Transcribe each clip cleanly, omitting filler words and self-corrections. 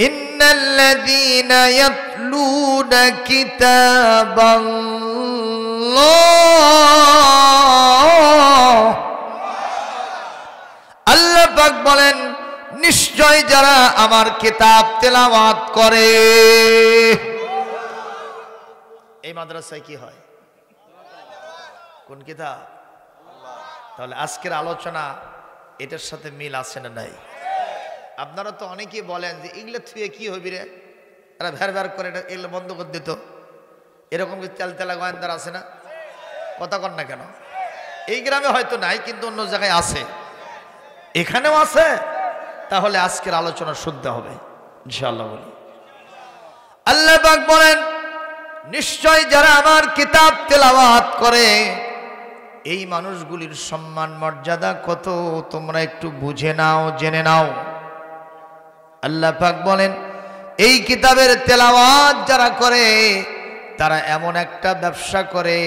ইন্নাল্লাযীনা ইয়াতলুনা কিতাবাল্লাহ, আল্লাহ পাক বলেন নিশ্চয় যারা আমার কিতাব তেলাওয়াত করে। এই মাদ্রাসায় কি হয়? কোন কিতাব? তাহলে আজকের আলোচনা এটার সাথে মিল আছে না নাই? আপনারা তো অনেকেই বলেন যে এগুলো থুয়ে কি হবি রে, এরা ভ্যার ভ্যার করে এগুলো বন্ধ করে দিত, এরকম কি তেল তেলা গোয়েন্দার আছে না? কথা কন না কেন? এই গ্রামে হয়তো নাই, কিন্তু অন্য জায়গায় আছে, এখানেও আছে। তাহলে আজকের আলোচনা শুদ্ধ হবে ইনশাআল্লাহ। বলি আল্লাহ পাক বলেন নিশ্চয় যারা আমার কিতাব তেলাওয়াত করে এই মানুষগুলির সম্মান মর্যাদা কত তোমরা একটু বুঝে নাও, জেনে নাও। আল্লাহ পাক বলেন এই কিতাবের তেলাওয়াত যারা করে তারা এমন একটা ব্যবসা করে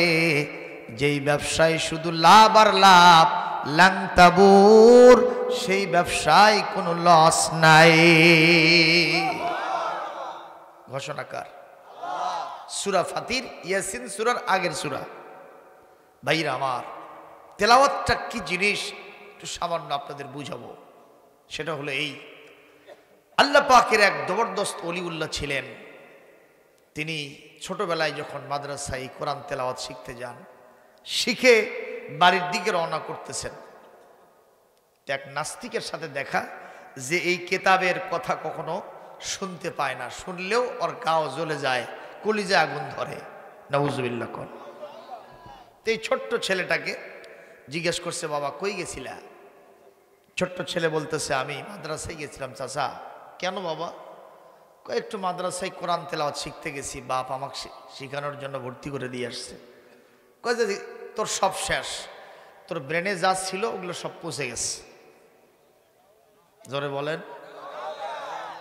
যেই ব্যবসায় শুধু লাভ আর লাভ, লাং তাবুর, সেই ব্যবসায় কোনো লস নাই। ঘোষণাকার সূরা ফাতির, ইয়াসিন সূরার আগের সূরা। ভাইরা আমার, তেলাওয়াতটা কি জিনিস একটু সামান্য আপনাদের বুঝাবো। সেটা হলো এই, আল্লাহ পাকের এক জবরদস্ত ওলিউল্লাহ ছিলেন। তিনি ছোটবেলায় যখন মাদ্রাসায় কোরআন তেলাওয়াত শিখতে যান, শিখে বাড়ির দিকে রওনা করতেছেন, এক নাস্তিকের সাথে দেখা যে এই কিতাবের কথা কখনো শুনতে পায় না, শুনলেও ওর গাও জ্বলে যায়, কলিজা আগুন ধরে। নাউজুবিল্লাহ কোন। এই ছোট্ট ছেলেটাকে জিজ্ঞেস করছে, বাবা কই গেছিলা? ছোট্ট ছেলে বলতেছে, আমি মাদ্রাসায় গেছিলাম। চাচা কেন বাবা? একটু মাদ্রাসায় কোরআন তেলাওয়াত শিখতে গেছি, বাপ আমাকে শেখানোর জন্য ভর্তি করে দিয়ে আসছে। কয় যে তোর সব শেষ, তোর ব্রেনে যা ছিল ওগুলো সব পচে গেছে। জোরে বলেন।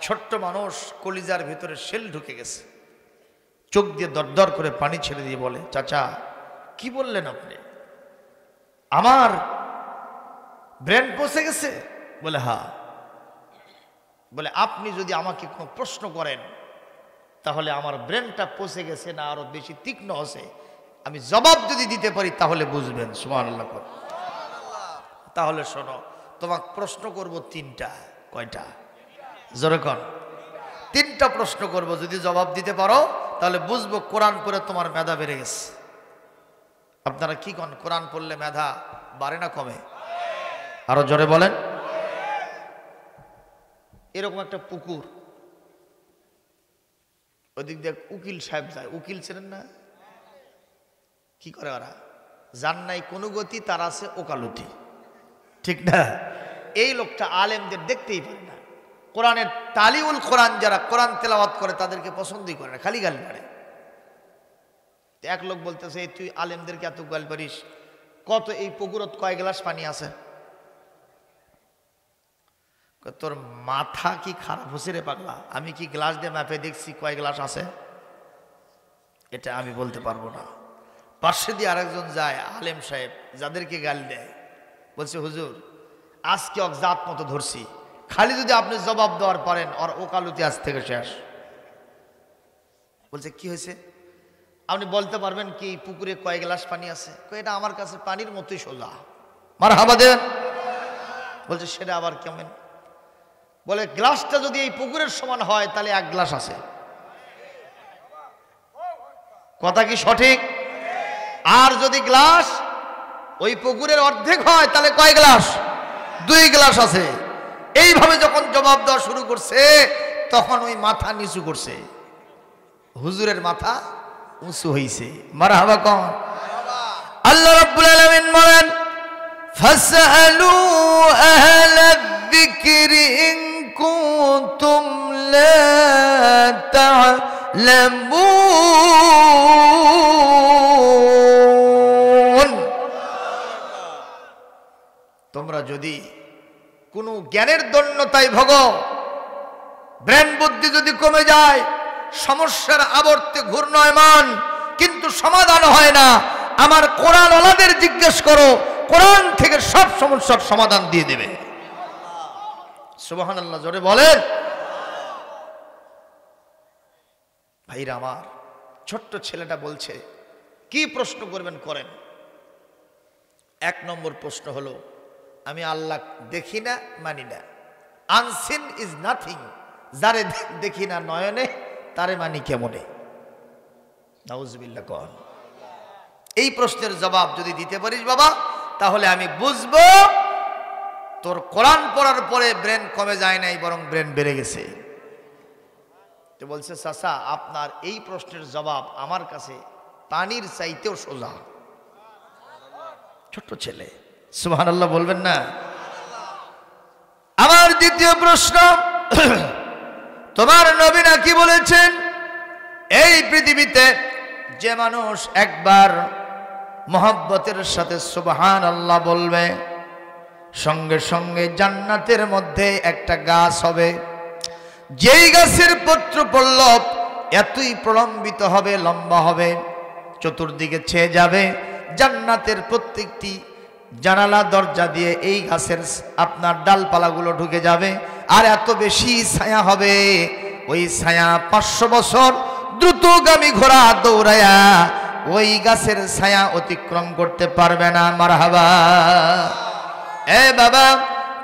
ছোট্ট মানুষ, কলিজার ভিতরে শেল ঢুকে গেছে, চোখ দিয়ে দরদর করে পানি ছেড়ে দিয়ে বলে, চাচা কি বললেন আপনি? আমার ব্রেন পচে গেছে? বলে হ্যাঁ। বলে আপনি যদি আমাকে কোনো প্রশ্ন করেন তাহলে আমার ব্রেনটা পচে গেছে না আরো বেশি তীক্ষ্ণ হচ্ছে, আমি জবাব যদি দিতে পারি তাহলে বুঝবেন। সুবহানাল্লাহ। তাহলে শোনো, তোমাকে প্রশ্ন করব তিনটা। কয়টা? জোরে কর। তিনটা প্রশ্ন করব, যদি জবাব দিতে পারো তাহলে বুঝবো কোরআন পড়ে তোমার মেধা বেড়ে গেছে। আপনারা কি কন, কোরআন পড়লে মেধা বাড়ে না কমে? আরো জোরে বলেন। এরকম একটা পুকুর, ওদিক দিয়ে উকিল সাহেব যায়। উকিল ছিলেন না? কি করে ওরা? যার নাই কোনো গতি, তার আছে ওকালতি, ঠিক না? এই লোকটা আলেমদের দেখতেই পারে না। কোরআনের তালিউল কোরআন, যারা কোরআন তেলাওয়াত করে তাদেরকে পছন্দই করে না, খালি গাল পারে। এক লোক বলতেছে, তুই আলেমদেরকে এত গাল পারিস, কত এই পুকুরত কয় গ্লাস পানি আছে? তোর মাথা কি খারাপ হচ্ছে রে পাগলা? আমি কি গ্লাস দিয়ে মাপে দেখছি কয় গ্লাস আছে? এটা আমি বলতে পারবো না। পাশে দিয়ে আরেকজন যায়, আলেম সাহেব, যাদেরকে গাল দেয়, বলছে হুজুর আজকে জাত মতো ধরছি, খালি যদি আপনি জবাব দেওয়ার পারেন ওর ওকালতি আজ থেকে শেষ। বলছে কি হয়েছে? আপনি বলতে পারবেন কি পুকুরে কয় গ্লাস পানি আছে? এটা আমার কাছে পানির মতোই সোজা। মারহাবা দেন। বলছে সেটা আবার কেমন? বলে গ্লাসটা যদি এই পুকুরের সমান হয় তাহলে এক গ্লাস আছে। কথা কি সঠিক? আর যদি গ্লাস ওই পুকুরের অর্ধেক হয় তাহলে কয় গ্লাস? 2 গ্লাস আছে। এইভাবে যখন জবাব দেওয়া শুরু করছে তখন ওই মাথা নিচু করছে, হুজুরের মাথা উঁচু হইছে। মারহাবা কোন। আল্লাহ রাব্বুল আলামিন বলেন, ফাসআলু আহলায যিকরি ইন কুনতুম লা তা'লামুন। তোমরা যদি কোনো জ্ঞানের দন্যতায় ভোগো, ব্রেন বুদ্ধি যদি কমে যায়, সমস্যার আবর্তে ঘূর্ণয়মান কিন্তু সমাধান হয় না, আমার কোরআন ওয়ালাদের জিজ্ঞেস করো, কোরআন থেকে সব সমস্যার সমাধান দিয়ে দেবে। সুবহানাল্লাহ, জোরে বলেন। ভাইরা আমার, ছোট্ট ছেলেটা বলছে কি প্রশ্ন করবেন করেন। 1 নম্বর প্রশ্ন হলো, আমি আল্লাহ দেখি না, মানি না। আনসিন ইজ নাথিং, যারে দেখি না নয়নে তারে মানি কেমনে? নাউজুবিল্লাহ কন। এই প্রশ্নের জবাব যদি দিতে পারিস বাবা, তাহলে আমি বুঝবো তোর কোরআন পড়ার পরে ব্রেন কমে যায় নাই, বরং ব্রেন বেড়ে গেছে। তো বলছে, চাচা আপনার এই প্রশ্নের জবাব আমার কাছে পানির চাইতেও সোজা। ছোট্ট ছেলে, সুবহানাল্লাহ বলবেন না? আমার দ্বিতীয় প্রশ্ন, তোমার নবী নাকি বলেছেন এই পৃথিবীতে যে মানুষ একবার মহব্বতের সাথে সুবহানাল্লাহ বলবে, সঙ্গে সঙ্গে জান্নাতের মধ্যে একটা গাছ হবে, যেই গাছের পত্র পল্লব এতই প্রলম্বিত হবে, লম্বা হবে, চতুর্দিকে ছেয়ে যাবে, জান্নাতের প্রত্যেকটি জানালা দরজা দিয়ে এই গাছের আপনার ডালপালাগুলো ঢুকে যাবে, আর এত বেশি ছায়া হবে, ওই ছায়া 500 বছর দ্রুতগামী ঘোড়া দৌড়ায়া ওই গাছের ছায়া অতিক্রম করতে পারবে না। মারহাবা। এ বাবা,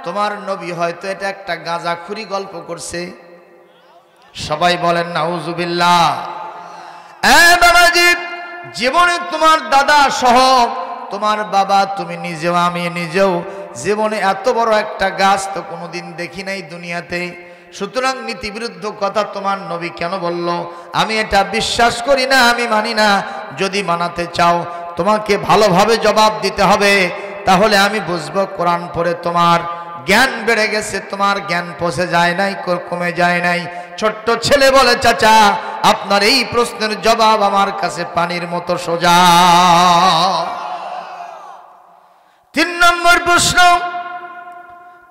তোমার নবী হয়তো এটা একটা গাঁজাখুরি গল্প করছে। সবাই বলেন নাউজুবিল্লাহ। এ বাবাজি, জীবনে তোমার দাদা সহ তোমার বাবা, তুমি নিজেও, আমি নিজেও জীবনে এত বড় একটা গাছ তো কোনোদিন দেখি নাই দুনিয়াতে। সুতরাং নীতিবিরুদ্ধ কথা তোমার নবী কেন বলল? আমি এটা বিশ্বাস করি না, আমি মানি না। যদি মানাতে চাও তোমাকে ভালোভাবে জবাব দিতে হবে, তাহলে আমি বুঝবো কোরআন পড়ে তোমার জ্ঞান বেড়ে গেছে, তোমার জ্ঞান পৌঁছে যায় নাই, কমে যায় নাই। ছোট্ট ছেলে বলে, চাচা আপনার এই প্রশ্নের জবাব আমার কাছে পানির মতো সোজা। 3 নম্বর প্রশ্ন,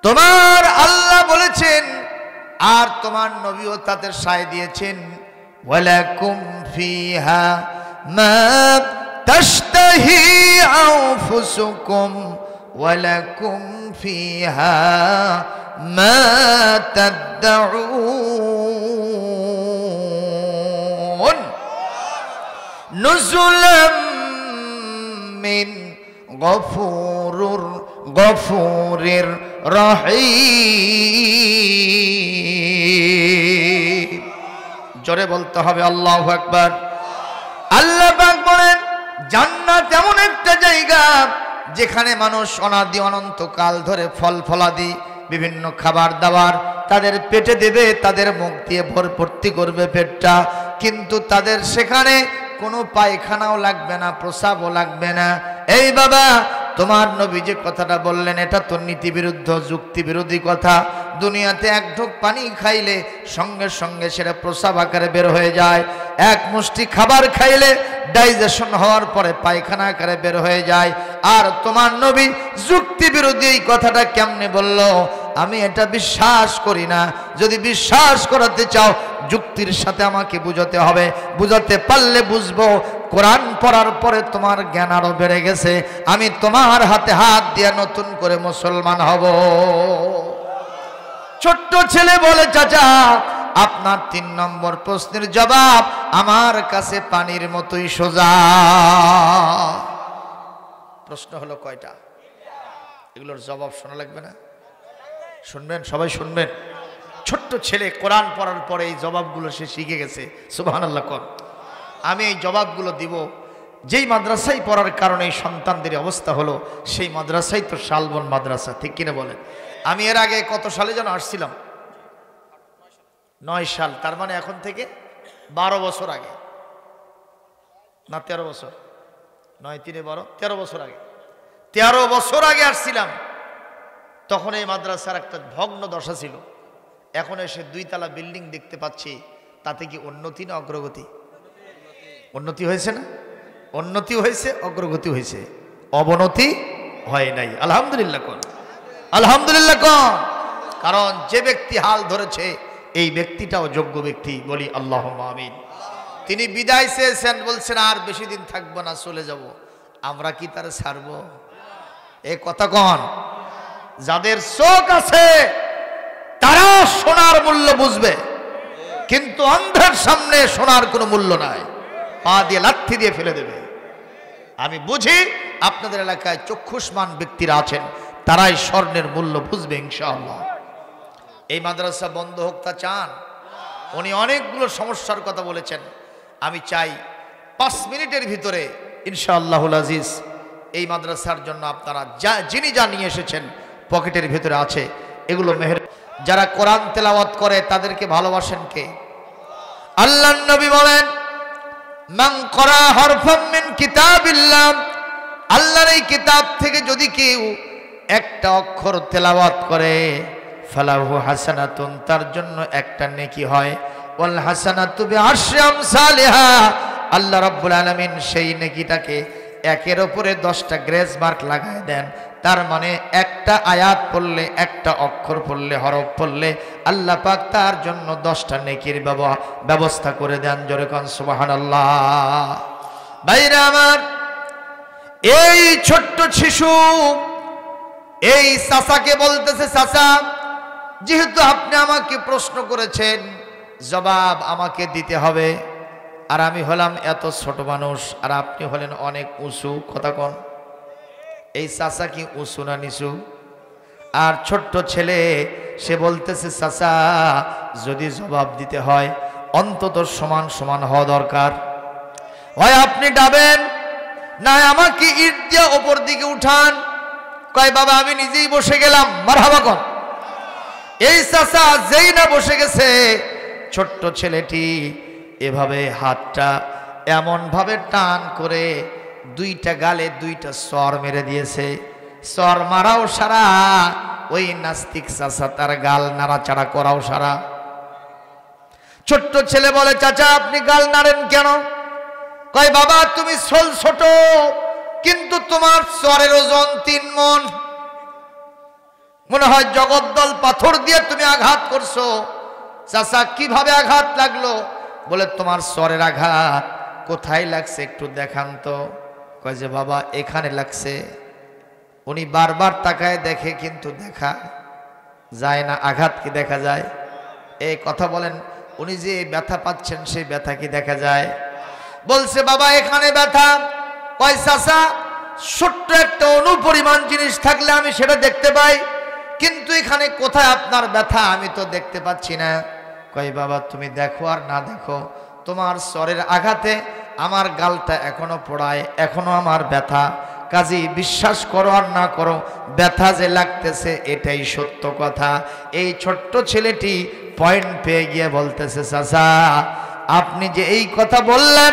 তোমার আল্লাহ বলেছেন আর তোমার নবীও তাদের সায় দিয়েছেন, ওয়ালাকুম ফিহা মা তাশতাহি আনফুসুকুম ওয়ালাকুম ফিহা মা তাদউন নুজুলাম মিন গফুরির রহিম। জোরে বলতে হবে আল্লাহু আকবার। আল্লাহ পাক বলেন, জান্নাত এমন একটা জায়গা যেখানে মানুষ অনাদি অনন্তকাল ধরে ফল ফলাদি বিভিন্ন খাবার দাবার তাদের পেটে দেবে, তাদের মুখ দিয়ে ভর্তি করবে পেটটা, কিন্তু তাদের সেখানে কোনো পায়খানাও লাগবে না, প্রস্রাবও লাগবে না। এই বাবা, তোমার নবী যে কথাটা বললেন এটা তো নীতি বিরুদ্ধ, যুক্তি বিরোধী কথা। দুনিয়াতে এক ঢোক পানি খাইলে সঙ্গে সঙ্গে সেটা প্রস্রাব আকারে বের হয়ে যায়। এক মুষ্টি খাবার খাইলে ডাইজেশন হওয়ার পরে পায়খানা আকারে বের হয়ে যায়। আর তোমার নবী যুক্তি বিরোধী এই কথাটা কেমনে বলল? আমি এটা বিশ্বাস করি না। যদি বিশ্বাস করাতে চাও যুক্তির সাথে আমাকে বুঝাতে হবে, বুঝাতে পারলে বুঝবো। কোরআন পড়ার পরে তোমার জ্ঞান আরো বেড়ে গেছে, আমি তোমার হাতে হাত দিয়ে নতুন করে মুসলমান হব। ছোট্ট ছেলে বলে, চাচা আপনার 3 নম্বর প্রশ্নের জবাব আমার কাছে পানির মতোই সোজা। প্রশ্ন হলো কয়টা? এগুলোর জবাব শোনা লাগবে না? শুনবেন, সবাই শুনবেন। ছোট্ট ছেলে কোরআন পড়ার পরে এই জবাবগুলো সে শিখে গেছে। সুবহানাল্লাহ কর। আমি এই জবাবগুলো দিব। যেই মাদ্রাসায় পড়ার কারণে এই সন্তানদের অবস্থা হলো, সেই মাদ্রাসাই তো শালবন মাদ্রাসা, ঠিক কিনা বলেন? আমি এর আগে কত সালে যেন আসছিলাম? 9 সাল, তার মানে এখন থেকে 12 বছর আগে, না 13 বছর, 9 3 12, 13 বছর আগে। 13 বছর আগে আসছিলাম। তখন এই মাদ্রাসার একটা ভগ্ন দশা ছিল। এখন এসে 2 তলা বিল্ডিং দেখতে পাচ্ছি। তাতে কি উন্নতি না অগ্রগতি? উন্নতি হয়েছে না? উন্নতি হয়েছে, অগ্রগতি হয়েছে, অবনতি হয় নাই। আলহামদুলিল্লাহ কোন, আলহামদুলিল্লাহ কোন। কারণ যে ব্যক্তি হাল ধরেছে এই ব্যক্তিটাও যোগ্য ব্যক্তি, বলি আল্লাহুম্মা আমিন। তিনি বিদায় চেয়েছেন, বলছেন আর বেশি দিন থাকবো না, চলে যাব। আমরা কি তার ছাড়বো? এ কথা কন। যাদের চোখ আছে তারা সোনার মূল্য বুঝবে। কিন্তু অন্ধের সামনে সোনার কোনো মূল্য নাই, পা দিয়ে লাথি দিয়ে ফেলে দেবে। আমি বুঝি আপনাদের এলাকায় চক্ষুষ্মান ব্যক্তিরা আছেন, তারাই স্বর্ণের মূল্য বুঝবে ইনশাআল্লাহ। এই মাদ্রাসা বন্ধ হোক তা চান? উনি অনেকগুলো সমস্যার কথা বলেছেন। আমি চাই 5 মিনিটের ভিতরে ইনশাআল্লাহুল আজিজ এই মাদ্রাসার জন্য আপনারা যিনি যা নিয়ে এসেছেন পকেটের ভিতরে আছে এগুলো মেহের। যারা কোরআন তেলাওয়াত করে তাদেরকে ভালোবাসেন কে? আল্লাহর নবী বলেন, মান ক্বারা হারফাম মিন কিতাবিল্লাহ, আল্লাহর এই কিতাব থেকে যদি কেউ একটা অক্ষর তেলাওয়াত করে, ফালাহু হাসানাতুন, তার জন্য একটা নেকি হয়। ওয়াল হাসানাতু বিআশরি আমসালিহা, আল্লাহ রাব্বুল আলামিন সেই নেকিটাকে একের উপরে 10টা গ্রেস মার্ক লাগায় দেন। তার মানে একটা আয়াত পড়লে, একটা অক্ষর পড়লে, হরফ পড়লে আল্লাহ পাক তার জন্য 10টা নেকির ব্যবস্থা করে দেন। জোরে কোন সুবহানাল্লাহ। ভাইরা আমার, এই ছোট্ট শিশু এই চাচাকে বলতেছে, চাচা যেহেতু আপনি আমাকে প্রশ্ন করেছেন জবাব আমাকে দিতে হবে, আর আমি হলাম এত ছোট মানুষ আর আপনি হলেন অনেক উঁচু, কথা কোন? এই চাচা কি উঁচু না নিচু? আর ছোট্ট ছেলে সে বলতেছে, চাচা যদি জবাব দিতে হয় অন্তত সমান সমান হওয়া দরকার, হয় আপনি ডাবেন না আমাকে ইট দিয়ে ওপর দিকে উঠান। কয় বাবা আমি নিজেই বসে গেলাম, মারহাবা কোন। এই চাচা যেই না বসে গেছে, ছোট্ট ছেলেটি এভাবে হাতটা এমন ভাবে টান করে 2টা গালে 2টা সর মেরে দিয়েছে। সর মারাও সারা, ওই নাস্তিক চাচা তার গাল নাড়াচাড়া করাও সারা। ছোট্ট ছেলে বলে, চাচা আপনি গাল নাড়েন কেন? কয় বাবা তুমি ছোট, কিন্তু তোমার সরের ওজন 3 মণ, মনে হয় জগদ্দল পাথর দিয়ে তুমি আঘাত করছো। চাচা কিভাবে আঘাত লাগলো? বলে তোমার সরের আঘাত কোথায় লাগছে একটু দেখান তো। কয় যে বাবা এখানে লাগছে। উনি বারবার তাকায় দেখে, কিন্তু দেখা যায় না। আঘাত কি দেখা যায়? এই কথা বলেন, উনি যে ব্যথা পাচ্ছেন সেই ব্যথা কি দেখা যায়? বলছে বাবা এখানে ব্যথা। কয় চাচা ছোট্ট একটা অনুপরিমাণ জিনিস থাকলে আমি সেটা দেখতে পাই, কিন্তু এখানে কোথায় আপনার ব্যথা আমি তো দেখতে পাচ্ছি না। কয় বাবা তুমি দেখো আর না দেখো, তোমার সরের আঘাতে আমার গালটা এখনো পোড়ায়, এখনো আমার ব্যথা। কাজী বিশ্বাস করো আর না করো, ব্যথা যে লাগতেছে এটাই সত্য কথা। এই ছোট্ট ছেলেটি পয়েন্ট পেয়ে গিয়ে বলতেছে, চাচা আপনি যে এই কথা বললেন,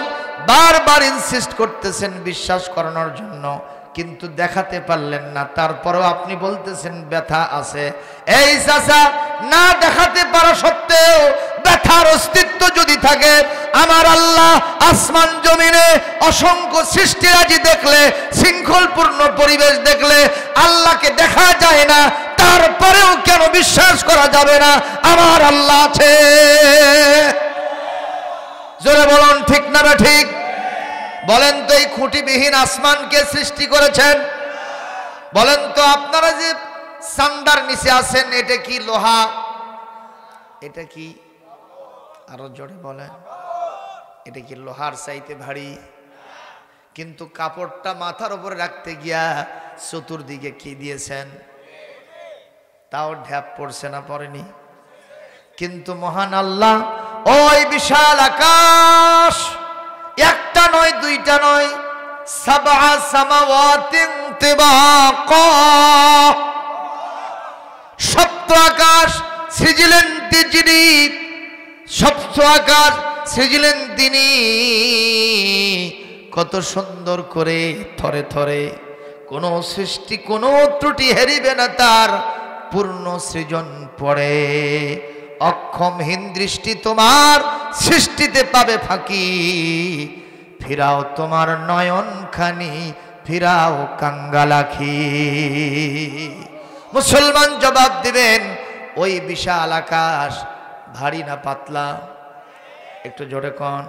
বারবার ইনসিস্ট করতেছেন বিশ্বাস করানোর জন্য, কিন্তু দেখাতে পারলেন না, তারপরেও আপনি বলতেছেন ব্যথা আছে। এই চাচা না দেখাতে পারা সত্ত্বেও ব্যথার অস্তিত্ব যদি থাকে, আমার আল্লাহ আসমান জমিনে অসংখ্য সৃষ্টিরাজি দেখলে, শৃঙ্খলপূর্ণ পরিবেশ দেখলে আল্লাহকে দেখা যায় না, তারপরেও কেন বিশ্বাস করা যাবে না আমার আল্লাহ আছে? জোরে বলুন ঠিক না ঠিক? বলেন তো এই খুঁটিবিহীন আসমানকে সৃষ্টি করেছেন? বলেন তো আপনারা যে সান্ডার নিচে আছেন এটা কি লোহা? এটা কি? আরো জোরে বলেন। এটা কি লোহার চাইতে ভারী? কিন্তু কাপড়টা মাথার উপরে রাখতে গিয়া চতুর্দিকে কি দিয়েছেন? তাও ঢ্যাপ পড়ছে না, পড়েনি? কিন্তু মহান আল্লাহ ওই বিশাল আকাশ, একটা নয় দুইটা নয়, সাবআ সামাওয়াতিন তিবাকা, সপ্ত আকাশ সৃজিলেন যিনি, সপ্ত আকাশ সৃজিলেন তিনি। কত সুন্দর করে থরে থরে, কোনো সৃষ্টি কোনো ত্রুটি হেরিবে না তার পূর্ণ সৃজন পড়ে। অক্ষমহীন দৃষ্টি তোমার সৃষ্টিতে পাবে ফাঁকি, ফিরাও তোমার নয়ন খানি, ফিরাও কাঙ্গালাখি। মুসলমান জবাব দিবেন, ওই বিশাল আকাশ ভারী না পাতলা? একটু জোরে কোন।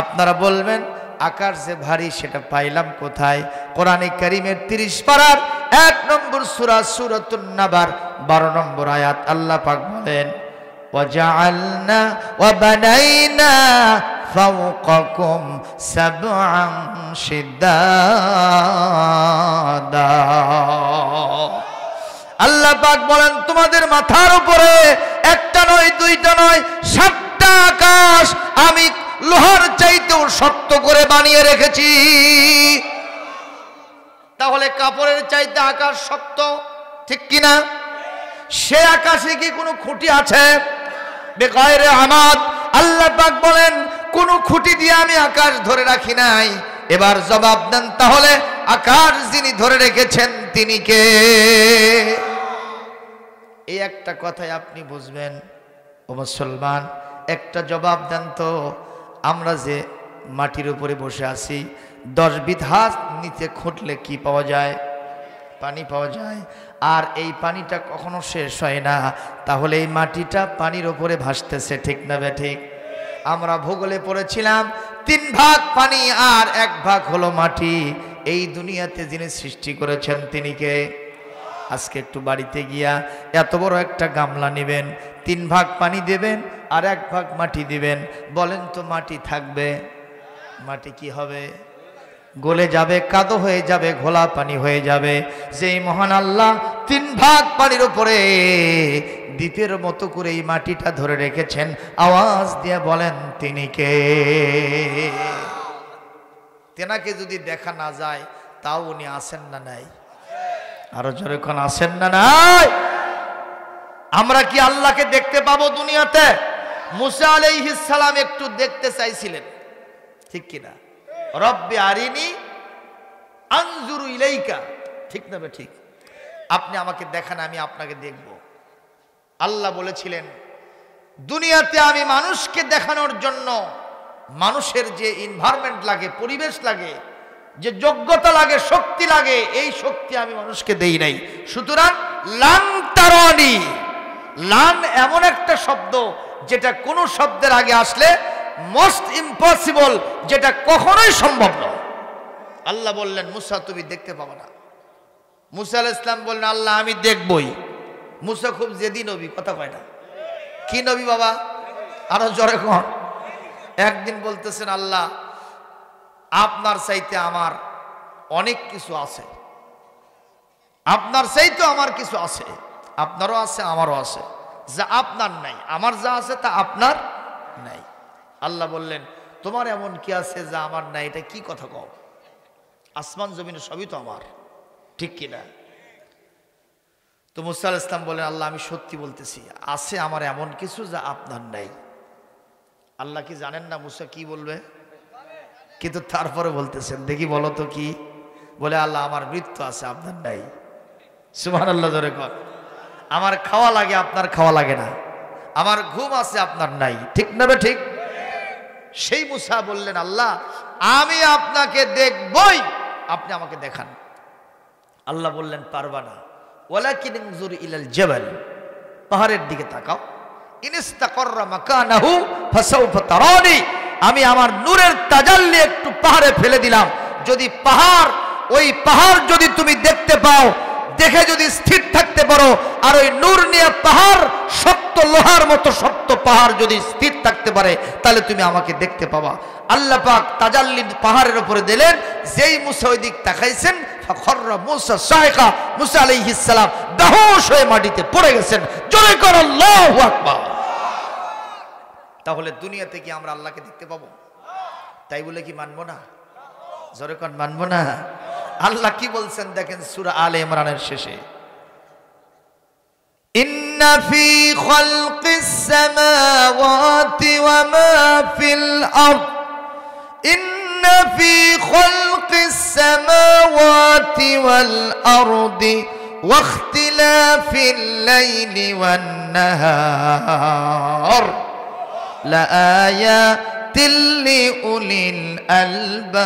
আপনারা বলবেন আকাশ যে ভারী সেটা পাইলাম কোথায়? কোরআনে কারীমের 30 পারার 1 নম্বর সূরা সূরাতুন নাবার 12 নম্বর আয়াত আল্লাহ পাক বলেন, وجعلنا وبنينا فوقكم سبعا شدادا আল্লাহ পাক বলেন তোমাদের মাথার উপরে একটা নয় দুইটা নয় 7টা আকাশ আমি লোহার চাইতেও শক্ত করে বানিয়ে রেখেছি। তাহলে কাপড়ের চাইতে আকাশ শক্ত, ঠিক কি না? সে আকাশে কি কোনো খুঁটি আছে? বেগায়রে আমাদ। আল্লাহ পাক বলেন কোনো খুঁটি দিয়ে আমি আকাশ ধরে রাখি নাই। এবার জবাব দেন, তাহলে আকাশ যিনি ধরে রেখেছেন তিনি কে? এই একটা কথাই আপনি বুঝবেন। ও মুসলমান, একটা জবাব দেন তো, আমরা যে মাটির উপরে বসে আছি 10 বিঘা নিচে খুঁটলে কি পাওয়া যায়? পানি পাওয়া যায়। আর এই পানিটা কখনো শেষ হয় না। তাহলে এই মাটিটা পানির উপরে ভাসতেছে, ঠিক না বেঠিক? আমরা ভূগোলে পড়েছিলাম 3 ভাগ পানি আর 1 ভাগ হলো মাটি। এই দুনিয়াতে যিনি সৃষ্টি করেছেন তিনি কে? আজকে একটু বাড়িতে গিয়া এত বড় একটা গামলা নেবেন, 3 ভাগ পানি দেবেন আর 1 ভাগ মাটি দিবেন। বলেন তো মাটি থাকবে? মাটি কি হবে? গলে যাবে, কাদো হয়ে যাবে, ঘোলা পানি হয়ে যাবে। যেই মহান আল্লাহ 3 ভাগ পানির উপরে দ্বীপের মতো করে এই মাটিটা ধরে রেখেছেন, আওয়াজ দিয়ে বলেন তিনি কে? তেনাকে যদি দেখা না যায় তাও উনি আছেন না নাই? আরো জোরে কোন আছেন না নাই? আমরা কি আল্লাহকে দেখতে পাবো দুনিয়াতে? মুসা আলাইহিস সালাম একটু দেখতে চাইছিলেন, ঠিক কিনা? রব্বি আরিনি আনজুরু ইলাইকা, ঠিক না? ঠিক। আপনি আমাকে দেখান, আমি আপনাকে দেখব। আল্লাহ বলেছিলেন দুনিয়াতে আমি মানুষকে দেখানোর জন্য মানুষের যে এনভায়রনমেন্ট লাগে, পরিবেশ লাগে, যে যোগ্যতা লাগে, শক্তি লাগে, এই শক্তি আমি মানুষকে দেই নাই। সুতরাং লান তারানি, লান এমন একটা শব্দ যেটা কোন শব্দের আগে আসলে মোস্ট ইম্পসিবল, যেটা কখনোই সম্ভব নয়। আল্লাহ বললেন মুসা তুমি দেখতে পাবে না। মুসা আলাইহিস সালাম বললেন আল্লাহ আমি দেখবই। মুসা খুব জেদি নবী, কথা কয় না। কি নবী বাবা? আরো জোরে কোন। একদিন বলতেছেন আল্লাহ আপনার চাইতে আমার অনেক কিছু আছে, আপনার চাইতে আমার কিছু আছে, আপনারও আছে আমারও আছে, যা আপনার নাই, আমার যা আছে তা আপনার নাই। আল্লাহ বললেন তোমার এমন কি আছে যা আমার নাই? এটা কি কথা কও? আসমান জমিন সবই তো আমার, ঠিক কিনা? তো মুসা আলাইহিস সালাম বলেন আল্লাহ আমি সত্যি বলতেছি, আছে আমার এমন কিছু যা আপনার নাই। আল্লাহ কি জানেন না মুসা কি বলবে? কিন্তু তারপরে বলতেছেন, দেখি বলো তো কি? বলে আল্লাহ আমার মৃত্যু আছে, আপনার নাই। সুবহানাল্লাহ, জোরে কর। আমার খাওয়া লাগে, আপনার খাওয়া লাগে না। আমার ঘুম আছে, আপনার নাই, ঠিক না? ঠিক। সেই মুসা বললেন আল্লাহ আমি আপনাকে দেখবই, আপনি আমাকে দেখান। আল্লাহ বললেন পারবা না। ওয়ালাকিন ইনজুর ইলাল জাবাল, পাহাড়ের দিকে তাকাও। ইনস্তাকাররা মাকানাহু ফাসাউফা তারানি, আমি আমার নূরের তাজাল্লি একটু পাহাড়ে ফেলে দিলাম। যদি পাহাড়, ওই পাহাড় যদি তুমি দেখতে পাও, দেখে যদি স্থির থাকতে পারো, আর ওই নূর নিয়ে পাহাড় শক্ত লোহার মতো শক্ত পাহাড় যদি স্থির থাকতে পারে, তাহলে তুমি আমাকে দেখতে পাবা। আল্লাহ পাক তাজাল্লি পাহাড়ের উপরে দিলেন। যেই মুসা ওই দিক তাকাইছেন, ফাখররা মুসা সাইকা, মুসা আলাইহিস সালাম বেহুশ হয়ে মাটিতে পড়ে গেছেন। জোরে কর আল্লাহু আকবার। তাহলে দুনিয়াতে কি আমরা আল্লাহকে দেখতে পাবো? তাই বলে কি মানবো না? জোরে কর মানবো না? আল্লাহ কি বলছেন দেখেন সূরা আলে ইমরানের শেষে, ইন্না ফি খালকিস সামাওয়াতি ওয়া মা ফিল আরদ, ইন্না ফি খালকিস সামাওয়াতি ওয়াল আরদি ওয়া ইখতিলাফিল লাইলি ওয়ান নাহার লাআয়াতিল লিউলিল আলবাব।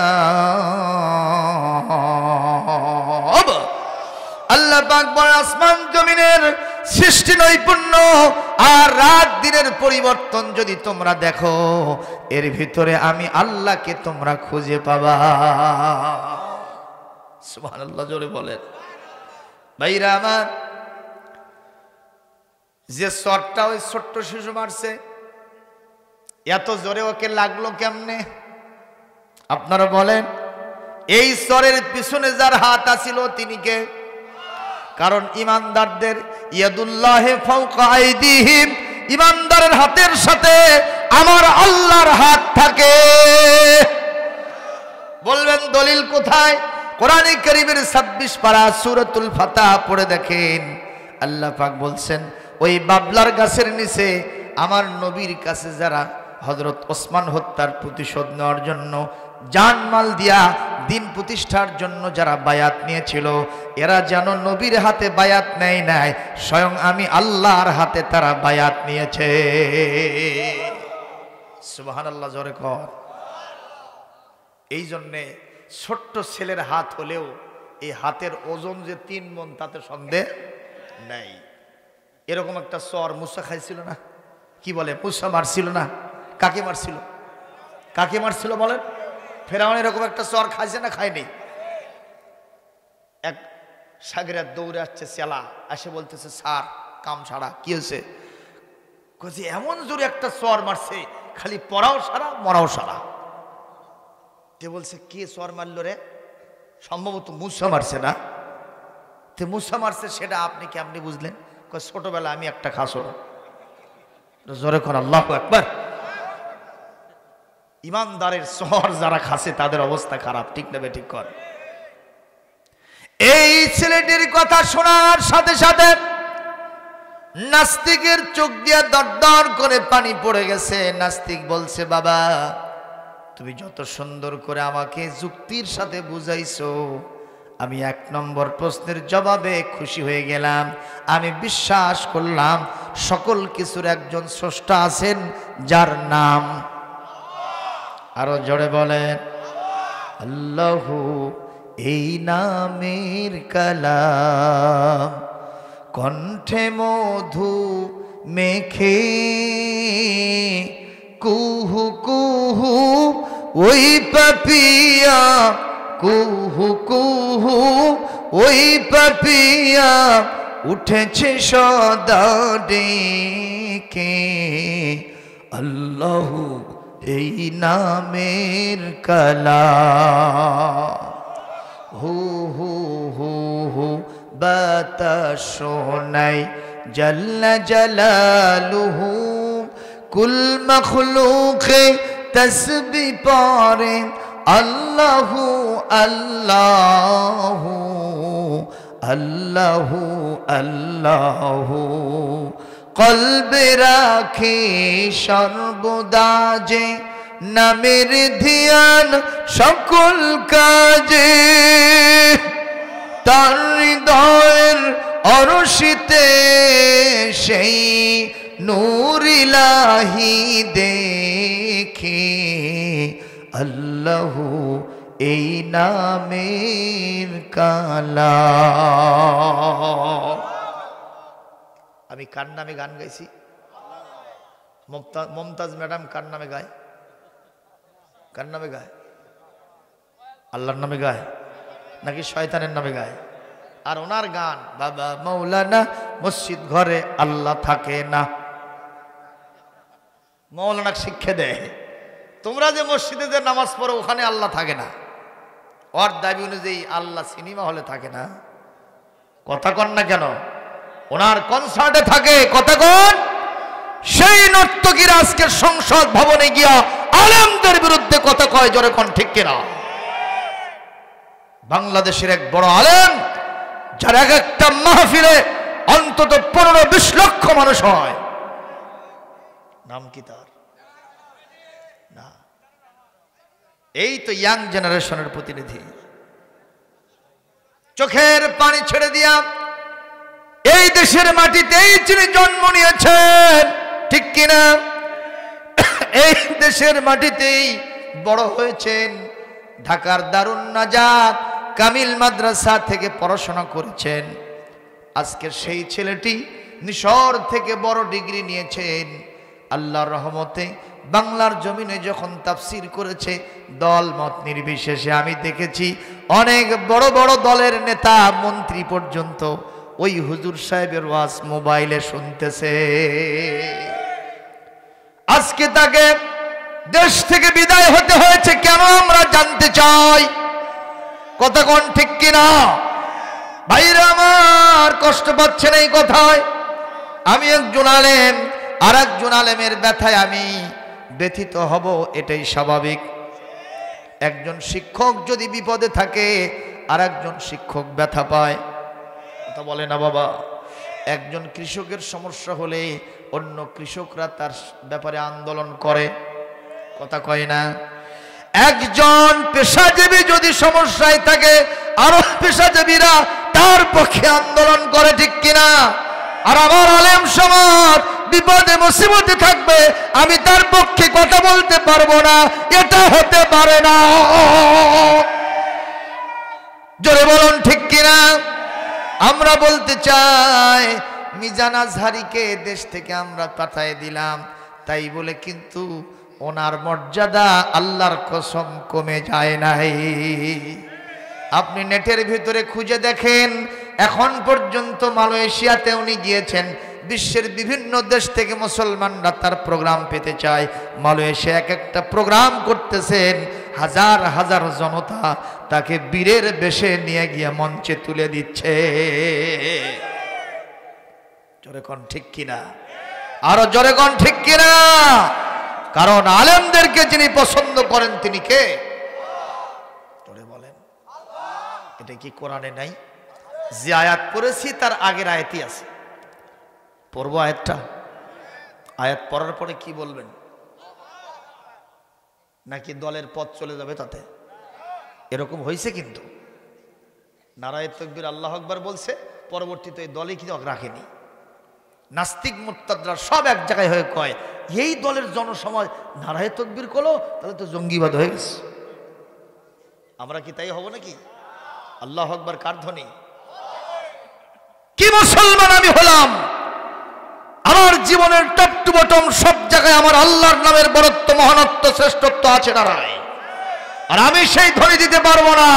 আল্লাহ পাক বলেন আসমান জমিনের সৃষ্টি নৈপুণ্য আর রাত দিনের পরিবর্তন যদি তোমরা দেখো, এর ভিতরে আমি আল্লাহকে তোমরা খুঁজে পাবা। সুবহানাল্লাহ, জোরে বলেন। ভাইরা আমার, যে চরটা ওই ছোট্ট শিশু মারছে, এত জোরে ওকে লাগলো কেমনে আপনারা বলেন? এই চরের পিছনে যার হাত আছিল তিনি কে? কারণ ইমানদারদের ইয়াদুল্লাহি ফাওকা আইদিহিম, ইমানদারের হাতের সাথে আমার আল্লাহর হাত থাকে। বলবেন দলিল কোথায়? কোরআনে কারীমের 26 পারা সূরাতুল ফাতহ পড়ে দেখেন, আল্লাহ পাক বলছেন ওই বাবলার গাছের নিচে আমার নবীর কাছে যারা হযরত ওসমান হত্যার প্রতিশোধ নেওয়ার জন্য জানমাল দিয়া দিন প্রতিষ্ঠার জন্য যারা বায়াত নিয়েছিল, এরা যেন নবীর হাতে বায়াত নেয় নাই, স্বয়ং আমি আল্লাহর হাতে তারা বায়াত নিয়েছে। সুবহানাল্লাহ, জোরে কর। এই জন্যে ছোট্ট ছেলের হাত হলেও এই হাতের ওজন যে 3 মণ তাতে সন্দেহ নাই। এরকম একটা চর মুসা খাইছিল না? কি বলে, মুসা মারছিল না? কাকে মারছিল? কাকে মারছিল বলেন? ফেরাউন এরকম একটা চর খাইছে না খায়নি? এক সাগরের দৌড়ে আসছে চেলা, এসে বলতেছে স্যার কাম ছাড়া। কি হয়েছে? কইছে এমন জোরে একটা চর মারছে, খালি পড়াও সারা মরাও সারা। তে বলছে কে চর মারল রে? সম্ভবত মুসা মারছে না? তে মুসা মারছে সেটা আপনি কেমনি বুঝলেন? ছোটবেলা আমি একটা খাসো। জোরে কোন আল্লাহু আকবার। ইমানদারের শহর যারা খাসে তাদের অবস্থা খারাপ, ঠিক না ঠিক কর। এই ছেলেটির কথা শোনার সাথে সাথে নাস্তিকের চোখ দিয়ে দরদর করে পানি পড়ে গেছে। নাস্তিক বলছে বাবা তুমি যত সুন্দর করে আমাকে যুক্তির সাথে বুঝাইছো, আমি 1 নম্বর প্রশ্নের জবাবে খুশি হয়ে গেলাম। আমি বিশ্বাস করলাম সকল কিছুর একজন স্রষ্টা আছেন যার নাম, আরো জোরে বলেন আল্লাহু। এই নামের কালাম কণ্ঠে মধু মেখে কুহু কুহু ওই পাপিয়া, কুহু কুহু ওই পাপিয়া উঠেছে সদা ডেকে। আল্লাহু এই নামের কালাম। হু হু হু হু বাতাস শোনাই জাল্লা জালালুহু, কুল মখলুকে তসবিহ পড়ে আল্লাহু আল্লাহু আল্লাহু আল্লাহু। কলবে রাখে সর্বদা যে নামের ধ্যান সকল কাজে, তার হৃদয়ের অরশিতে সেই নূর ইলাহি দেখে। আল্লাহু এই নামের কালাম। আমি কার নামে গান গাইছি? মমতাজ ম্যাডাম কার নামে গায়? কার নামে গায়? আল্লাহর নামে গায় নাকি শয়তানের নামে গায়? আর ওনার গান বাবা মৌলানা মসজিদ ঘরে আল্লাহ থাকে না। মৌলানা শিক্ষা দেয় তোমরা যে মসজিদে যে নামাজ পড়ো ওখানে আল্লাহ থাকে না। ওর দাবি অনুযায়ী আল্লাহ সিনেমা হলে থাকে না। কথা কন না কেন? ওনার কনসার্টে থাকে। কথা কন। সেই নর্তকীর আজকে সংসদ ভবনে গিয়া আলেমদের বিরুদ্ধে কথা কয়, জোরে কোন ঠিক কিনা? বাংলাদেশের এক বড় আলেম যার এক একটা মাহফিলে অন্তত 15-20 লক্ষ মানুষ হয়, নাম কি তার? না, এই তো ইয়াং জেনারেশনের প্রতিনিধি। চোখের পানি ছেড়ে দিয়া এই দেশের মাটিতেই তিনি জন্ম নিয়েছেন, ঠিক কিনা? এই দেশের মাটিতেই বড় হয়েছেন। ঢাকার দারুন নাজাত কামিল মাদ্রাসা থেকে পড়াশোনা করেছেন। আজকের সেই ছেলেটি মিশর থেকে বড় ডিগ্রি নিয়েছেন। আল্লাহর রহমতে বাংলার জমিনে যখন তাফসির করেছে দল মত নির্বিশেষে আমি দেখেছি অনেক বড় বড় দলের নেতা মন্ত্রী পর্যন্ত ওই হুজুর সাহেবের ওয়াজ মোবাইলে শুনতেছে। আজকে তাকে দেশ থেকে বিদায় হতে হয়েছে কেন আমরা জানতে চাই। কথা কোন ঠিক কিনা? ভাইরা আমার, কষ্ট পাচ্ছেন এই কথায়? আমি একজন আলেম, আর একজন আলেমের ব্যথায় আমি ব্যথিত হব, এটাই স্বাভাবিক। একজন শিক্ষক যদি বিপদে থাকে আর একজন শিক্ষক ব্যথা পায়, কথা বলে না বাবা। একজন কৃষকের সমস্যা হলে অন্য কৃষকরা তার ব্যাপারে আন্দোলন করে, কথা কয় না। একজন পেশাজীবী যদি সমস্যায় থাকে আরো পেশাজীবীরা তার পক্ষে আন্দোলন করে, ঠিক কিনা? আর আমার আলেম সমাজ বিপদে মুসিবতে থাকবে, আমি তার পক্ষে কথা বলতে পারবো না, এটা হতে পারে না। জোরে বলুন ঠিক কিনা? আমরা বলতে চাই মিজান আজহারীকে দেশ থেকে আমরা পাঠিয়ে দিলাম, তাই বলে কিন্তু ওনার মর্যাদা আল্লাহর কসম কমে যায় নাই। আপনি নেটের ভিতরে খুঁজে দেখেন, এখন পর্যন্ত মালয়েশিয়াতে উনি গিয়েছেন। বিশ্বের বিভিন্ন দেশ থেকে মুসলমানরা তার প্রোগ্রাম পেতে চায়। মালয়েশিয়া এক একটা প্রোগ্রাম করতেছেন, হাজার হাজার জনতা তাকে বীরের বেশে নিয়ে গিয়ে মঞ্চে তুলে দিচ্ছে। জোরে কোন ঠিক কিনা? আরো জোরে কোন ঠিক কিনা? কারণ আলেমদেরকে যিনি পছন্দ করেন তিনি কে? জোরে বলেন। এটা কি কোরআনে নাই? যে আয়াত পড়েছি তার আগের আয়াতই আছে, পড়বো আয়াতটা। আয়াত পড়ার পরে কি বলবেন? নাকি দলের পথ চলে যাবে তাতে? এরকম হয়েছে কিন্তু। নারায়ে তাকবীর আল্লাহু আকবার বলছে, পরবর্তীতে এই দলে কি রাখেনি। নাস্তিক মুরতাদরা সব এক জায়গায় হয়ে কয়, এই দলের জনসমাজ নারায়ে তাকবীর করলো, তাহলে তো জঙ্গিবাদ হয়ে গেছে। আমরা কি তাই হব নাকি? আল্লাহু আকবার কার ধ্বনি? কি মুসলমান আমি হলাম, আমার জীবনের টপ টু বটম সব জায়গায় আমার আল্লাহর নামের বরত্ব, মহানত্ব, শ্রেষ্ঠত্ব আছে না নাই? আর আমি সেই ধ্বনি দিতে পারবো না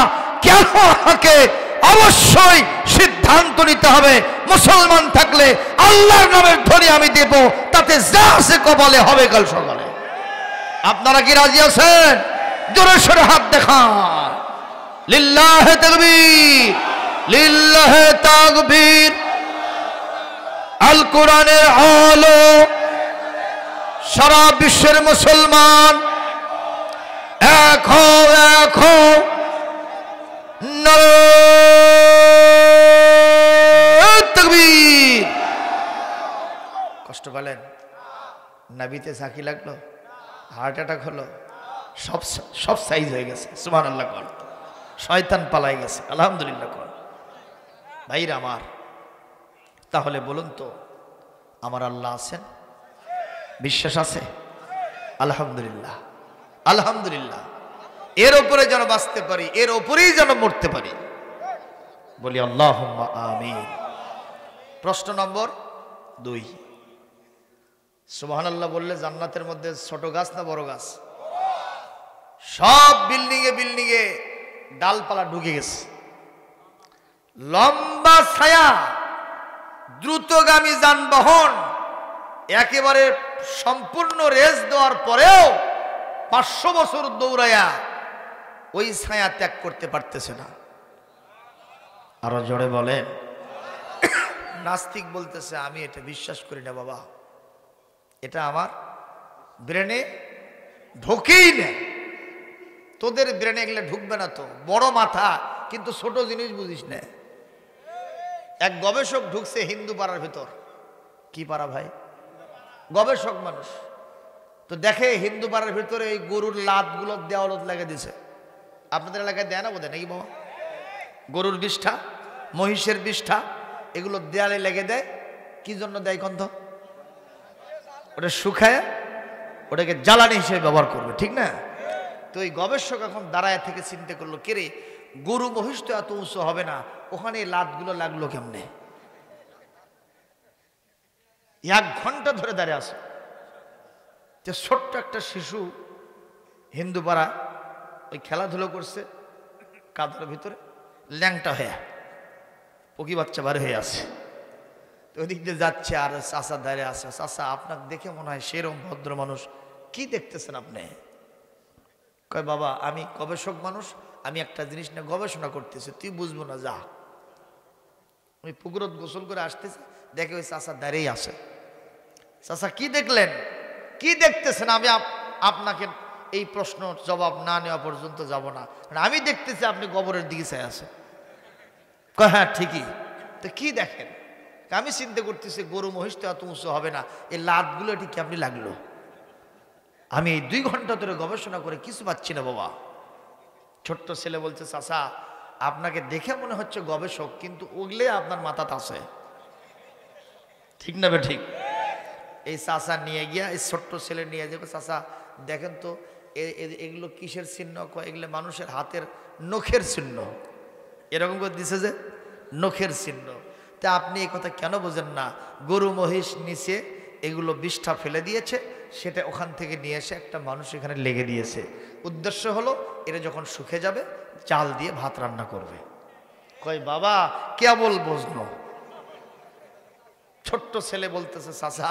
কেন? আমাকে অবশ্যই সিদ্ধান্ত নিতে হবে, মুসলমান থাকলে আল্লাহর নামের ধ্বনি আমি দেব, তাতে যা আছে কপালে হবে কাল সকালে। আপনারা কি রাজি আছেন? জোরে সোরে হাত দেখান। লিল্লাহে তাকবীর, লিল্লাহে তাকবীর। আল কোরআনের আলো, সারা বিশ্বের মুসলমান এক হও, এক হও। নারায়ে তাকবীর। কষ্ট পেলেন? নাবিতে ঝাঁকি লাগলো, হার্ট অ্যাটাক হলো, সব সাইজ হয়ে গেছে। সুবহানাল্লাহ কর। শয়তান পালাই গেছে, আলহামদুলিল্লাহ কর। ভাইরা আমার, তাহলে বলুন তো, আমার আল্লাহ আছেন? বিশ্বাস আছে? আলহামদুলিল্লাহ, আলহামদুলিল্লাহ। এর উপরে যেন বাঁচতে পারি, এর উপরেই যেন মরতে পারি, বলি আল্লাহুম্মা আমিন। প্রশ্ন নম্বর 2, সুবহানাল্লাহ বললে জান্নাতের মধ্যে ছোট গাছ না বড় গাছ? সব বিল্ডিংয়ে বিল্ডিংয়ে ডালপালা ঢুকে গেছে, লম্বা ছায়া, দ্রুতগামী যানবাহন একেবারে সম্পূর্ণ রেস দেওয়ার পরেও 500 বছর দৌড়াইয়া ওই ছায়া ত্যাগ করতে পারতেছে না। আরো জোরে বলেন। নাস্তিক বলতেছে, আমি এটা বিশ্বাস করি না বাবা, এটা আমার ব্রেনে ঢোকেই না। তোদের ব্রেনে এগুলো ঢুকবে না তো, বড় মাথা কিন্তু ছোট জিনিস বুঝিস না। এক গবেষক ঢুকছে হিন্দু পাড়ার ভিতর। কি পাড়া ভাই? গবেষক মানুষ তো দেখে হিন্দু পাড়ার ভিতরে এই গরুর লাতগুলো দেওয়ালত লাগে দিছে। আপনাদের এলাকায় দেয় না বোধহয় নাকি বাবা? গরুর বিষ্ঠা, মহিষের বিষ্ঠা, এগুলো দেয়ালে লেগে দেয়। কি জন্য দেয় কন্ত? ওটা শুকায় ওটাকে জ্বালানি হিসেবে ব্যবহার করবে, ঠিক না? তো এই গবেষক এখন দাঁড়ায় থেকে চিন্তা করলো, কে রে, গরু মহিষ তো এত উঁচু হবে না, ওখানে এই লাতগুলো লাগলো কেমনে? 1 ঘন্টা ধরে দাঁড়িয়ে আছে। যে ছোট্ট একটা শিশু হিন্দু পাড়া ওই খেলাধুলো করছে কাদার ভিতরে, ল্যাংটা হয়ে পকি বাচ্চা বার হয়ে আছে। তো ওদিক দিয়ে যাচ্ছে আর চাচা দাঁড়িয়ে আছে। চাচা আপনাকে দেখে মনে হয় সেরকম ভদ্র মানুষ, কি দেখতেছেন আপনি? কয় বাবা আমি গবেষক মানুষ, আমি একটা জিনিস নিয়ে গবেষণা করতেছি, তুই বুঝবো না, যা। ওই পুকুরত গোসল করে আসতেছে, দেখে ওই চাচা দাঁড়িয়ে আছে। চাচা কি দেখলেন, কি দেখতেছেন? আমি আপনাকে এই প্রশ্ন জবাব না নেওয়া পর্যন্ত যাব না, আমি দেখতেছি আপনি কবরের দিকে চাই আছেন। কয় হ্যাঁ ঠিকই। তো কি দেখেন? আমি চিন্তা করতেছি গরু মহিষ তো এত উঁচু হবে না, এই লাতগুলো ঠিক আপনি লাগলো। আমি এই 2 ঘন্টা ধরে গবেষণা করে কিছু পাচ্ছি না বাবা। ছোট্ট ছেলে বলছে চাচা আপনাকে দেখে মনে হচ্ছে গবেষক, কিন্তু ওগলে আপনার মাথাতে আছে, ঠিক না বে ঠিক? এই চাচা নিয়ে গিয়া এই ছোট্ট ছেলে নিয়ে যাবে, চাচা দেখেন তো এগুলো কিসের চিহ্ন? এগুলো মানুষের হাতের নখের চিহ্ন। এরকম করে দিছে যে নখের চিহ্ন। তা আপনি এই কথা কেন বোঝেন না? গরু মহিষ নিচে এগুলো বিষ্ঠা ফেলে দিয়েছে, সেটা ওখান থেকে নিয়ে এসে একটা মানুষ এখানে লেগে দিয়েছে। উদ্দেশ্য হলো এরা যখন শুকে যাবে চাল দিয়ে ভাত রান্না করবে। কই বাবা কেবল বুঝলো। ছোট্ট ছেলে বলতেছে চাচা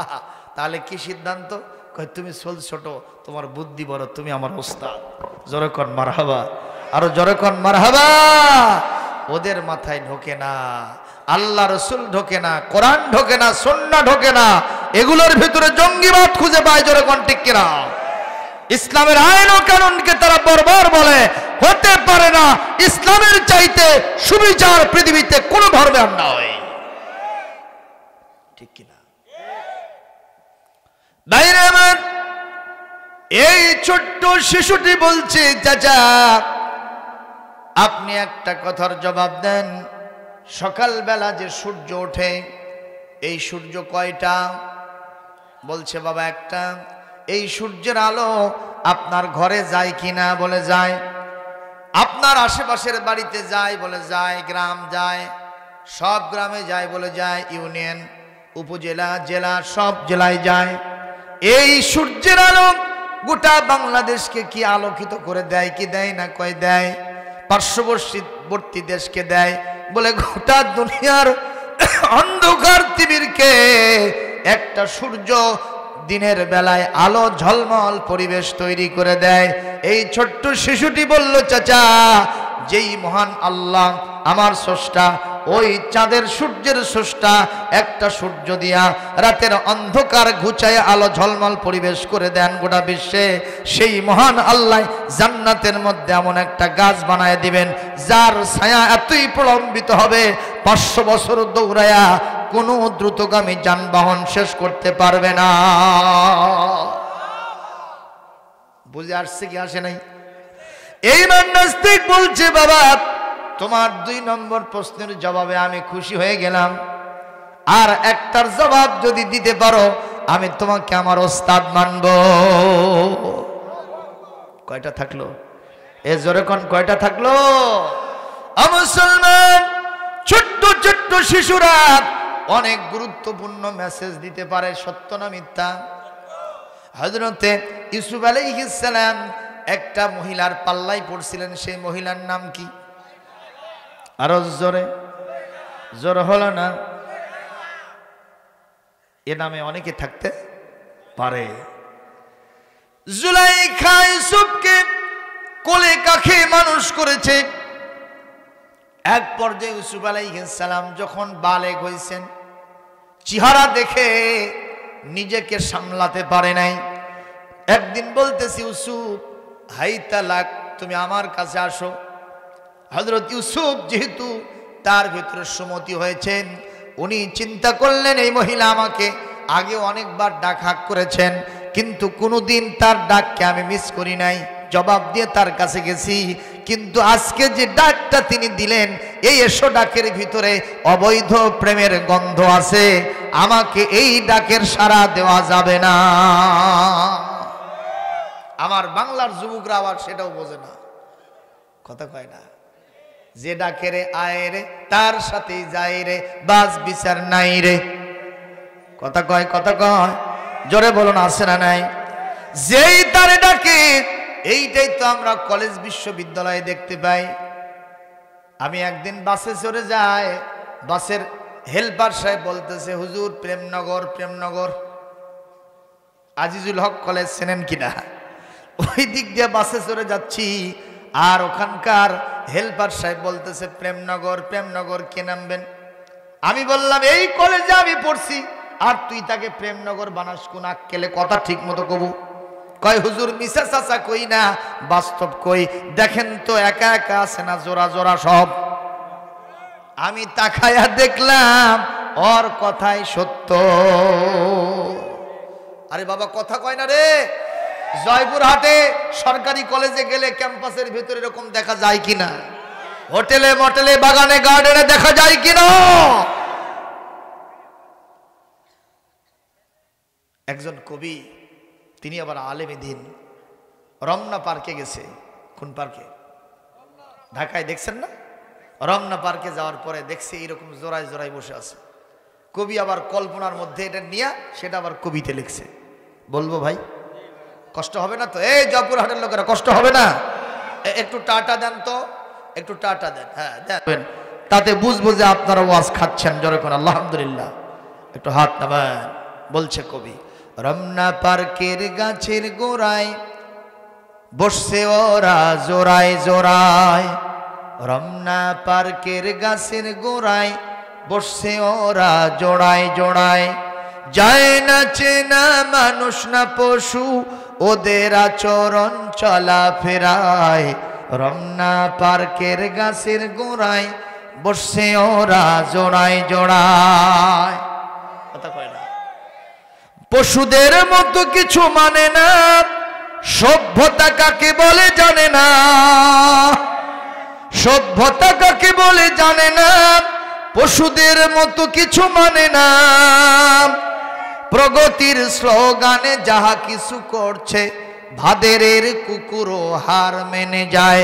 তাহলে কি সিদ্ধান্ত? কই তুমি ছোট, তোমার বুদ্ধি বড়, তুমি আমার ওস্তাদ। জোরে কর মারহাবা, আরো জোরে কর মারহাবা। ওদের মাথায় ঢোকে না, আল্লাহ রসুল ঢোকে না, কোরআন ঢোকে না, সুন্নাহ ঢোকে না, এগুলোর ভিতরে জঙ্গিবাদ খুঁজে পায়। জোরে কোন ঠিক কিনা? ইসলামের আইন ও কানুনকে তারা বর্বর বলে। হতে পারে না, ইসলামের চাইতে সুবিচার পৃথিবীতে কোন ধর্মে আর নয়, ঠিক কিনা? বাইরে আমার এই ছোট্ট শিশুটি বলছে চাচা আপনি একটা কথার জবাব দেন, সকালবেলা যে সূর্য ওঠে এই সূর্য কয়টা? বলছে বাবা একটা। এই সূর্যের আলো আপনার ঘরে যায় কিনা? বলে যায়। আপনার আশেপাশের বাড়িতে যায়? বলে যায়। গ্রাম যায়? সব গ্রামে যায়? বলে যায়। ইউনিয়ন, উপজেলা, জেলা, সব জেলায় যায়। এই সূর্যের আলো গোটা বাংলাদেশকে কি আলোকিত করে দেয় কি দেয় না? কয় দেয়। পার্শ্ববর্তী দেশকে দেয়। বলে গোটা দুনিয়ার অন্ধকার তিমিরকে একটা সূর্য দিনের বেলায় আলো ঝলমল পরিবেশ তৈরি করে দেয়। এই ছোট্ট শিশুটি বলল চাচা যেই মহান আল্লাহ আমার স্রষ্টা, ওই চাঁদের সূর্যের স্রষ্টা, একটা সূর্য দিয়া রাতের অন্ধকার ঘুচায় আলো ঝলমল পরিবেশ করে দেন গোটা বিশ্বে, সেই মহান আল্লাহ জান্নাতের মধ্যে এমন একটা গাছ বানায় দিবেন যার ছায়া এতই প্রলম্বিত হবে 500 বছর দৌড়ায়া কোনো দ্রুতগামী যানবাহন শেষ করতে পারবে না। বুঝে আসছে কি আসে নাই? এইবার নাস্তিক বলছে বাবা তোমার 2 নম্বর প্রশ্নের জবাবে আমি খুশি হয়ে গেলাম, আর একটার জবাব যদি দিতে পারো আমি তোমাকে আমার ওস্তাদ মানব। কয়টা থাকলো? এ জোরে কোন কয়টা থাকলো? মুসলমান ছোট্ট ছোট্ট শিশুরা অনেক গুরুত্বপূর্ণ মেসেজ দিতে পারে, সত্য না মিথ্যা? হযরতে ইউসুফ আলাইহিস সালাম একটা মহিলার পাল্লায় পড়ছিলেন, সেই মহিলার নাম কি? আরো জোরে, জোর হলো না? এ নামে অনেকে থাকতে পারে। জুলাইখা ইউসুফকে কোলে কাখে মানুষ করেছে। এক পর্যায়ে ইউসুফ আলাইহিস সালাম যখন বালেগ হয়েছেন, চেহারা দেখে নিজেকে সামলাতে পারে নাই। একদিন বলতেছি ইউসুফ হাই তালাক, তুমি আমার কাছে আসো। হযরত ইউসুফ যেহেতু তার ভিতরে সুমতি হয়েছেন, উনি চিন্তা করলেন এই মহিলা আমাকে আগে অনেকবার ডাক হাক করেছেন, কিন্তু কোনোদিন তার ডাককে আমি মিস করি নাই, জবাব দিয়ে তার কাছে গেছি। কিন্তু আজকে যে ডাকটা তিনি দিলেন, এই এসো ডাকের ভিতরে অবৈধ প্রেমের গন্ধ আছে, আমাকে এই ডাকের সাড়া দেওয়া যাবে না। আমার বাংলার যুবকরা আবার সেটাও বোঝে না, কথা কয় না, যে ডাকে রে আয় রে তার সাথেই যায় রে, বাস বিচার নাই রে। কথা কয়, কথা কয়, জোরে বলুন আছে না নাই? যেই তারে ডাকে, এইটাই তো আমরা কলেজ বিশ্ববিদ্যালয়ে দেখতে পাই। আমি একদিন বাসে চড়ে যাই, বাসের হেল্পার সাহেব বলতেছে, হুজুর প্রেমনগর, প্রেমনগর আজিজুল হক কলেজ চেনেন কিনা? ওই দিক দিয়ে বাসে চড়ে যাচ্ছি, আর ওখানকার হেল্পার সাহেব বলতেছে প্রেমনগর, প্রেমনগর কে নামবেন? আমি বললাম এই কলেজে আমি পড়ছি, আর তুই তাকে প্রেমনগর বানাস কোন আক্কেলে? কথা ঠিক মতো কবু। কয় হুজুর মিসা চাচা কই না, বাস্তব কই, দেখেন তো একা একা আছে না জোড়া জোড়া সব। আমি তাকায়া দেখলাম ওর কথাই সত্য। আরে বাবা কথা কয় না রে। জয়পুরহাটে সরকারি কলেজে গেলে ক্যাম্পাসের ভিতরে এরকম দেখা যায় কিনা? হোটেলে মটেলে বাগানে গার্ডেনে দেখা যায় কিনা? একজন কবি, তিনি আবার আলেমে দিন, রমনা পার্কে গেছে। কোন পার্কে? ঢাকায়, দেখছেন না? রমনা পার্কে যাওয়ার পরে দেখছে এরকম জোড়ায় জোড়ায় বসে আছে। কবি আবার কল্পনার মধ্যে এটা নিয়ে সেটা আবার কবিতে লিখছে। বলবো ভাই কষ্ট হবে না তো? এই জয়পুরহাটের লোকেরা কষ্ট হবে না? একটু টাটা দেন তো, একটু টাটা দেন। হ্যাঁ দেন, তাতে বুঝবো যে আপনারা ওয়াজ খাচ্ছেন। জোরে কোন আলহামদুলিল্লাহ। একটু হাত নামান। বলছে কবি, রমনা পার্কের গাছের গোড়ায় বসছে ওরা জোড়ায় জোড়ায়। রমনা পার্কের গাছের গোড়ায় বসছে ওরা জোড়ায় জোড়ায়। যায় না চেনা মানুষ না পশু, ওদের আচরণ চলা ফেরায়। রমনা পার্কের গাছের গোড়ায় বসছে ওরা জোড়ায় জোড়ায়। কথা কয় না? পশুদের মতো কিছু মানে না, সভ্যতা কাকে বলে জানে না। সভ্যতা কাকে বলে জানে না, পশুদের মতো কিছু মানে না। প্রগতির স্লোগানে যাহা কিছু করছে, ভাদেরের কুকুরও হার মেনে যায়।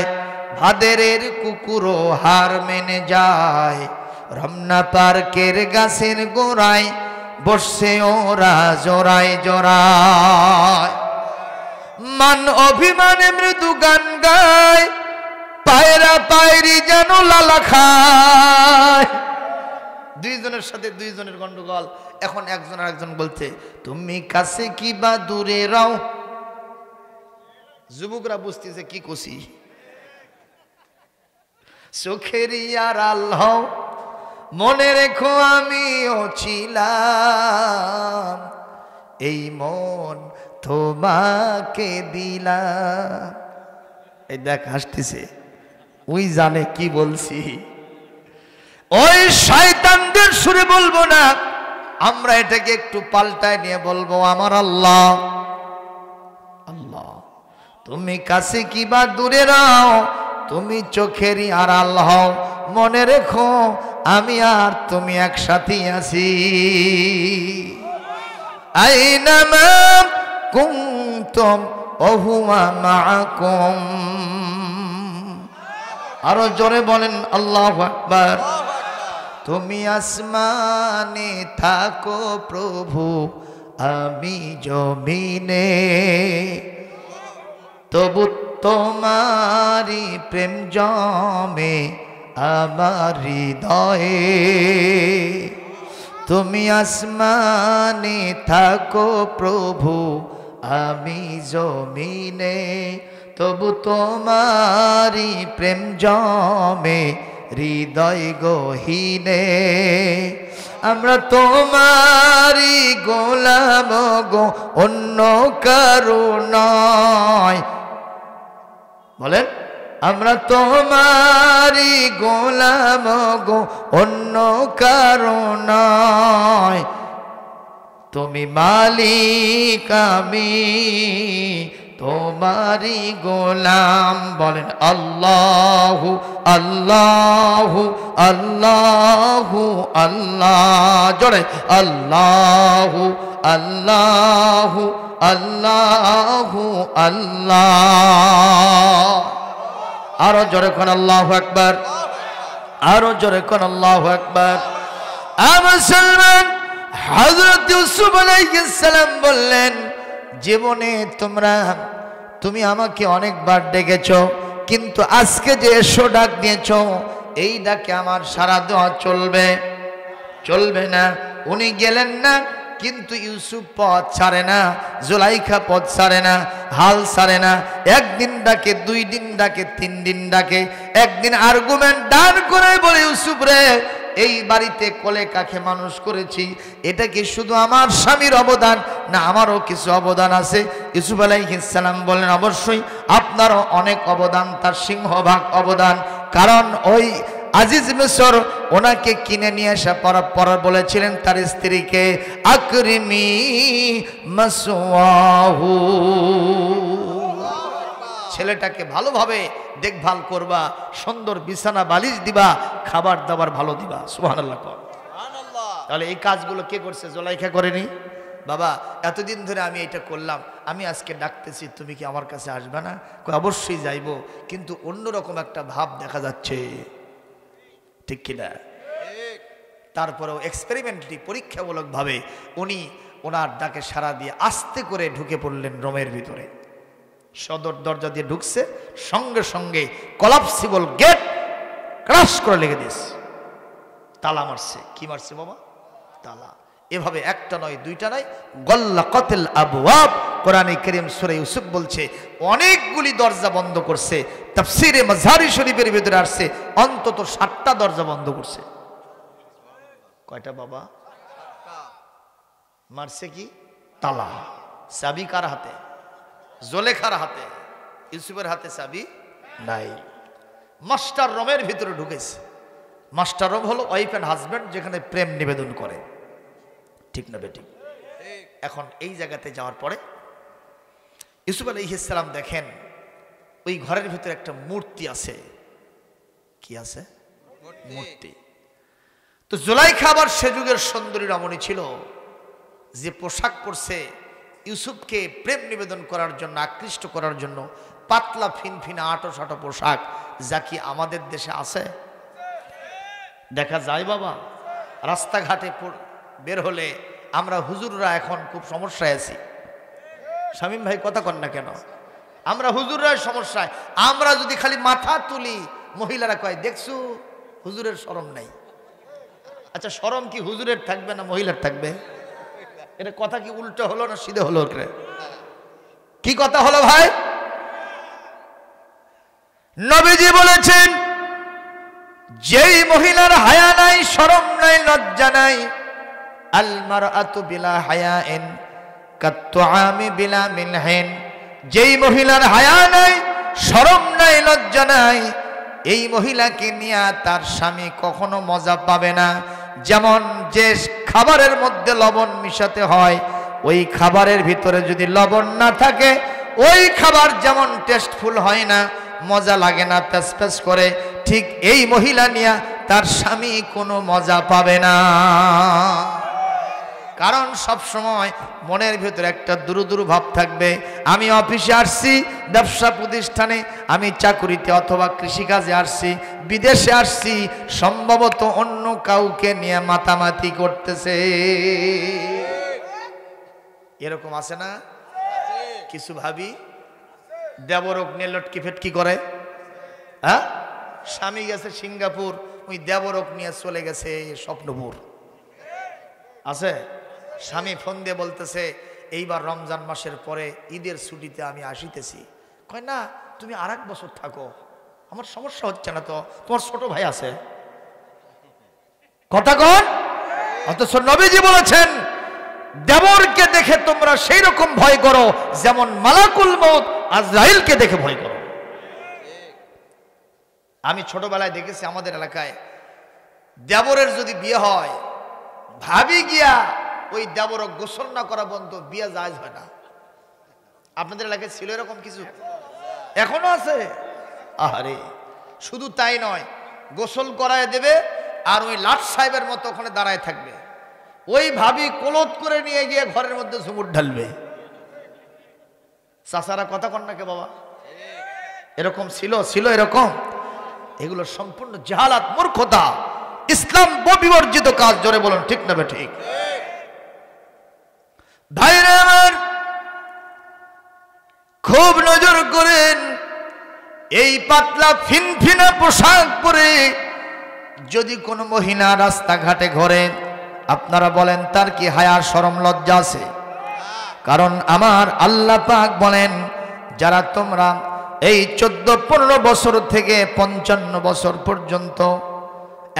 ভাদেরের কুকুরও হার মেনে যায়। রমনা পার্কের গাছের গোড়ায় বসছে ওরা জোড়ায় জোড়ায়। মান অভিমানে মৃদু গান গায়, পায়রা পায়রি যেন লালা খায়। দুইজনের সাথে দুইজনের গন্ডগোল। এখন একজন আর একজন বলছে, তুমি কাছে কি বা দূরে রাও। যুবকরা বুঝতেছে কি কষি। চোখেরই আড়াল হও, মনে রেখো আমিও ছিলাম, এই মন তোমাকে দিলাম। এই দেখ হাসতেছে, ওই জানে কি বলছি। ওই শয়তানদের সুরে বলবো না, আমরা এটাকে একটু পাল্টায় নিয়ে বলবো, আমার আল্লাহ আল্লাহ তুমি কাছে কি বা দূরে রাও, তুমি চোখেরই আড়াল হও, মনে রেখো আমি আর তুমি একসাথে আছি। আইনামা কুনতুম ওহুয়া মাআকুম। আরো জোরে বলেন আল্লাহু আকবার। তুমি আসমানে থাকো প্রভু, আমি জমিনে, তবু তোমারি প্রেম জমে আমার হৃদয়ে। তুমি আসমানে থাকো প্রভু, আমি জমিনে, তবু তোমারি প্রেম জমে হৃদয় গহীনে। আমরা তোমারি গোলাম গো, অন্য কারো নয়। বলেন, আমরা তোমারি গোলাম গো, অন্য কারো নয়। তুমি মালিক, আমি তোমারি গোলাম। বলেন আল্লাহু আল্লাহু আল্লাহু আল্লাহ। জোরে আল্লাহু আল্লাহু আল্লাহু আল্লাহ। আরো জোরে কোন আল্লাহু আকবার, আরো জোরে কোন আল্লাহু আকবার। মুসলমান, হযরত ইউসুফ আলাইহিস সালাম বললেন, জীবনে তুমি আমাকে অনেকবার ডেকেছ, কিন্তু আজকে যে এসো ডাক দিয়েছ, এই ডাকে আমার সারা দেওয়া চলবে? চলবে না। উনি গেলেন না, কিন্তু ইউসুফ পথ ছাড়ে না, জুলাইখা পথ ছাড়ে না, হাল ছাড়ে না। একদিন ডাকে, 2 দিন ডাকে, 3 দিন ডাকে। একদিন আর্গুমেন্ট দাঁড় করে বলে, ইউসুফ রে, এই বাড়িতে কোলে কাখে মানুষ করেছি, এটা কি শুধু আমার স্বামীর অবদান, না আমারও কিছু অবদান আছে? ইউসুফ আলাইহিস সালাম বলেন, অবশ্যই আপনারও অনেক অবদান, তার সিংহভাগ অবদান। কারণ ওই আজিজ মিসর ওনাকে কিনে নিয়ে আসা পর বলেছিলেন তার স্ত্রীকে, আকরিমি মাসওয়াহু, ছেলেটাকে ভালোভাবে দেখভাল করবা, সুন্দর বিছানা বালিশ দিবা, খাবার দাবার ভালো দিবা। সুবহানাল্লাহ। তাহলে এই কাজগুলো কে করছে? জুলাইখা করেনি? বাবা, এতদিন ধরে আমি এটা করলাম, আমি আজকে ডাকতেছি, তুমি কি আমার কাছে আসবে না? অবশ্যই যাইব, কিন্তু অন্যরকম একটা ভাব দেখা যাচ্ছে, ঠিক কিনা? তারপরেও এক্সপেরিমেন্টলি, পরীক্ষামূলক ভাবে উনি ওনার ডাকে সাড়া দিয়ে আস্তে করে ঢুকে পড়লেন রোমের ভিতরে। সদর দরজা দিয়ে ঢুকছে, সঙ্গে সঙ্গে কলাপসিবল গেট ক্রাশ করে লেগে দিয়েছে, তালা মারছে। কি মারছে বাবা? তালা। এভাবে একটা নয়, 2টা নয়, গল্লাকাতিল আবওয়াব। কোরআনে কারীম সূরা ইউসুফ বলছে অনেকগুলি দরজা বন্ধ করছে। তাফসীরে মাযহারি শরীফের ভিতরে আসছে অন্তত 7টা দরজা বন্ধ করছে। কয়টা বাবা? মারছে কি? তালা। চাবি কার হাতে? জুলেখার হাতে। ইউসুফের হাতে চাবি নাই। মাস্টার রুমের ভিতরে ঢুকেছে। মাস্টার রুম হলো ওয়াইফ অ্যান্ড হাজব্যান্ড, যেখানে প্রেম নিবেদন করে, ঠিক না বেঠিক? এখন এই জায়গাতে যাওয়ার পরে ইউসুফ আলাইহিস সালাম দেখেন ওই ঘরের ভিতরে একটা মূর্তি আছে। কি আছে? মূর্তি। তো জুলাইখা আবার সে যুগের সুন্দরী রমণী ছিল, যে পোশাক পরছে ইউসুফকে প্রেম নিবেদন করার জন্য, আকৃষ্ট করার জন্য, পাতলা ফিনফিনা আটো সাটো পোশাক, যা কি আমাদের দেশে আছে? দেখা যায় বাবা। রাস্তাঘাটে বের হলে আমরা হুজুররা এখন খুব সমস্যায় আছি। শামীম ভাই কথা কন না কেন? আমরা হুজুররা সমস্যায়। আমরা যদি খালি মাথা তুলি, মহিলারা কয় দেখছো হুজুরের শরম নাই। আচ্ছা, শরম কি হুজুরের থাকবে না মহিলার থাকবে? এটা কথা কি উল্টো হলো না সিধে হলো? কি কথা হলো ভাই? নবীজি বলেছেন, যেই মহিলার হায়া নাই, শরম নাই, লজ্জা নাই, আল মারআতু বিলা হায়াইন কাত্তুআমি বিলা মিনহিন, যেই মহিলার হায়া নাই, শরম নাই, লজ্জা নাই, এই মহিলাকে নিয়ে তার স্বামী কখনো মজা পাবে না। যেমন যে খাবারের মধ্যে লবণ মিশাতে হয়, ওই খাবারের ভিতরে যদি লবণ না থাকে, ওই খাবার যেমন টেস্টফুল হয় না, মজা লাগে না, প্যাস করে, ঠিক এই মহিলা নিয়ে তার স্বামী কোনো মজা পাবে না। কারণ সব সময় মনের ভিতরে একটা দুরু ভাব থাকবে, আমি অফিসে আসছি, ব্যবসা প্রতিষ্ঠানে, আমি চাকুরিতে অথবা কৃষিকাজে আসছি, বিদেশে আসছি, সম্ভবত অন্য কাউকে নিয়ে মাতামাতি করতেছে। এরকম আছে না? কিছু ভাবি দেবরক নিয়ে লটকি ফেটকি করে। হ্যাঁ, স্বামী গেছে সিঙ্গাপুর, ওই দেবরক নিয়ে চলে গেছে স্বপ্নপুর। আছে? স্বামী ফোন দিয়ে বলতেছে এইবার রমজান মাসের পরে ঈদের ছুটিতে আমি আসিতেছি। কয় না, তুমি আর1 বছর থাকো, আমার সমস্যা হচ্ছে না তো, তোমার ছোট ভাই আছে। কথা কন? অথচ নবীজি বলেছেন দেবরকে দেখে তোমরা সেই রকম ভয় করো যেমন মালাকুল মউত আজরাইলকে দেখে ভয় করো। আমি ছোটবেলায় দেখেছি আমাদের এলাকায় দেবরের যদি বিয়ে হয়, ভাবি গিয়া ওই দেবরক গোসল না করা বন্ধ, বিয়ে জায়েজ হয় না। আপনাদের এলাকায় ছিল এরকম কিছু? এখনো আছে? আরে শুধু তাই নয়, গোসল করায় দেবে আর ওই লাট সাহেবের মতো ওখানে দাঁড়ায় থাকবে। ওই ভাবি কোলত করে নিয়ে গিয়ে ঘরের মধ্যে ঝুমুর ঢালবে। চাচারা কথা কন না কে বাবা? এরকম ছিল এরকম। এগুলো সম্পূর্ণ জাহালাত, মূর্খতা, ইসলাম বিবর্জিত কাজ। জোরে বলুন ঠিক না বে ঠিক? ভাইরা আমার, খুব নজর করেন, এই পাতলা ফিনফিনা পোশাক পরে যদি কোনো মহিলা রাস্তাঘাটে ঘোরে আপনারা বলেন তার কি হায়া শরম লজ্জা আছে? কারণ আমার আল্লাহ পাক বলেন, যারা তোমরা এই 14-15 বছর থেকে 55 বছর পর্যন্ত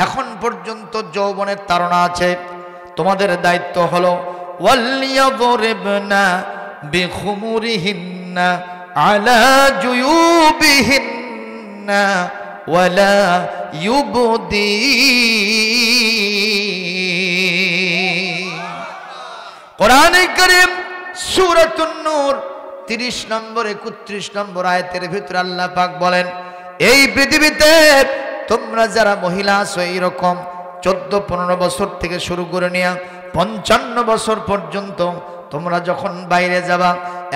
এখন পর্যন্ত যৌবনের তাড়না আছে, তোমাদের দায়িত্ব হলো ওয়ালিয়াযরিবনা বিখুমুরিহিন্না আলা জুয়ুবিহিন্না ওয়ালা ইউবদি। কোরআনে কারীম সূরাতুন নূর 30 নম্বর 31 নম্বর আয়াতের ভিতরে আল্লাহ পাক বলেন, এই পৃথিবীতে তোমরা যারা মহিলা আছো এইরকম 14-15 বছর থেকে শুরু করে নিয়ে 55 বছর পর্যন্ত তোমরা যখন বাইরে যাবা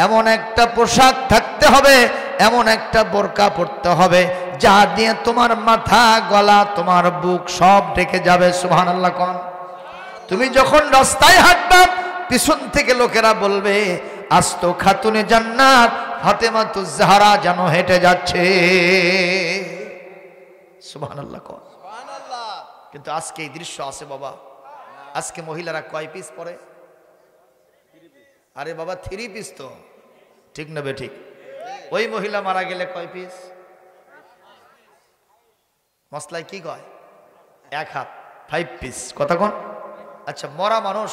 এমন একটা পোশাক থাকতে হবে, এমন একটা বোরকা পরতে হবে যা দিয়ে তোমার মাথা গলা তোমার বুক সব ঢেকে যাবে। সুবহানাল্লাহ কোন। তুমি যখন রাস্তায় হাঁটবা পিছন থেকে লোকেরা বলবে আস্ত খাতুনে জান্নাত ফাতেমাতুজ জাহরা যেন হেঁটে যাচ্ছে। সুবহানাল্লাহ কোন। কিন্তু আজকে এই দৃশ্য আছে বাবা। আজকে মহিলারা কয় পিস পরে? আরে বাবা 3 পিস তো, ঠিক না বে ঠিক? ওই মহিলা মারা গেলে কয় পিস? মশলায় কি কয়? 1 হাত 5 পিস। কথা কোন? আচ্ছা, মরা মানুষ,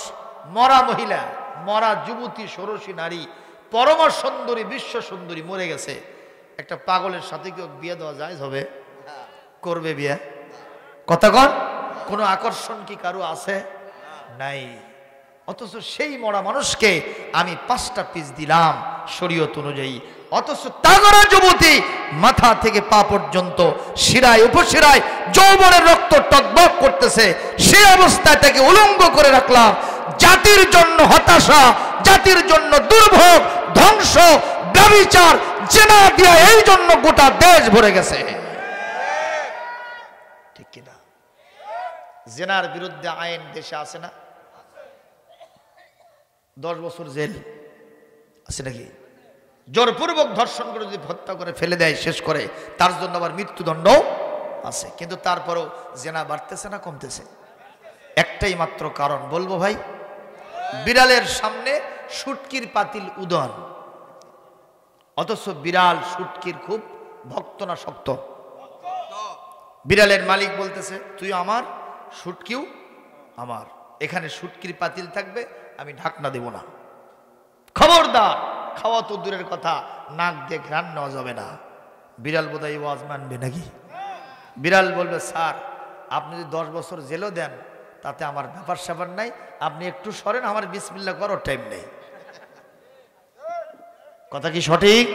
মরা মহিলা, মরা যুবতী ষোড়শী নারী, পরম সুন্দরী বিশ্ব সুন্দরী মরে গেছে, একটা পাগলের সাথে কি বিয়ে দেওয়া যায়? হবে? করবে বিয়ে? কথা কোন? কোনো আকর্ষণ কি কারো আছে? নাই। অথচ সেই মরা মানুষকে আমি 5টা পিস দিলাম শরীয়ত অনুযায়ী, অথচ তাগরা যুবতী মাথা থেকে পা পর্যন্ত শিরায় উপশিরায় যৌবনের রক্ত টকবক করতেছে, সেই অবস্থায় তাকে উলঙ্গ করে রাখলাম। জাতির জন্য হতাশা, জাতির জন্য দুর্ভোগ, ধ্বংস, ব্যভিচার, জেনা দিয়া এই জন্য গোটা দেশ ভরে গেছে। ঠিক কিনা? জেনার বিরুদ্ধে আইন দেশে আছে না? 10 বছর জেল আছে নাকি? জোরপূর্বক ধর্ষণ করে যদি হত্যা করে ফেলে দেয়, শেষ করে, তার জন্য আবার মৃত্যুদণ্ড আছে। কিন্তু তারপরেও জেনা বাড়তেছে না কমতেছে? একটাই মাত্র কারণ বলবো ভাই, বিড়ালের সামনে শুটকির পাতিল উদন, অথচ বিড়াল শুটকির খুব ভক্ত না শক্ত? বিড়ালের মালিক বলতেছে তুই আমার, শুটকিও আমার, এখানে শুটকির পাতিল থাকবে, আমি ঢাকনা দেব না। খবরদার, খাওয়া তো দূরের কথা, নাক দিয়ে ঘ্রাণ নেওয়া যাবে না। বিড়াল বোধহয় ওয়াজ মানবে নাকি? বিড়াল বলবে স্যার আপনি যদি 10 বছর জেলও দেন তাতে আমার ব্যাপার স্যাপার নাই, আপনি একটু সরেন, আমার বিসমিল্লাহ করার টাইম নেই। কথা কি সঠিক?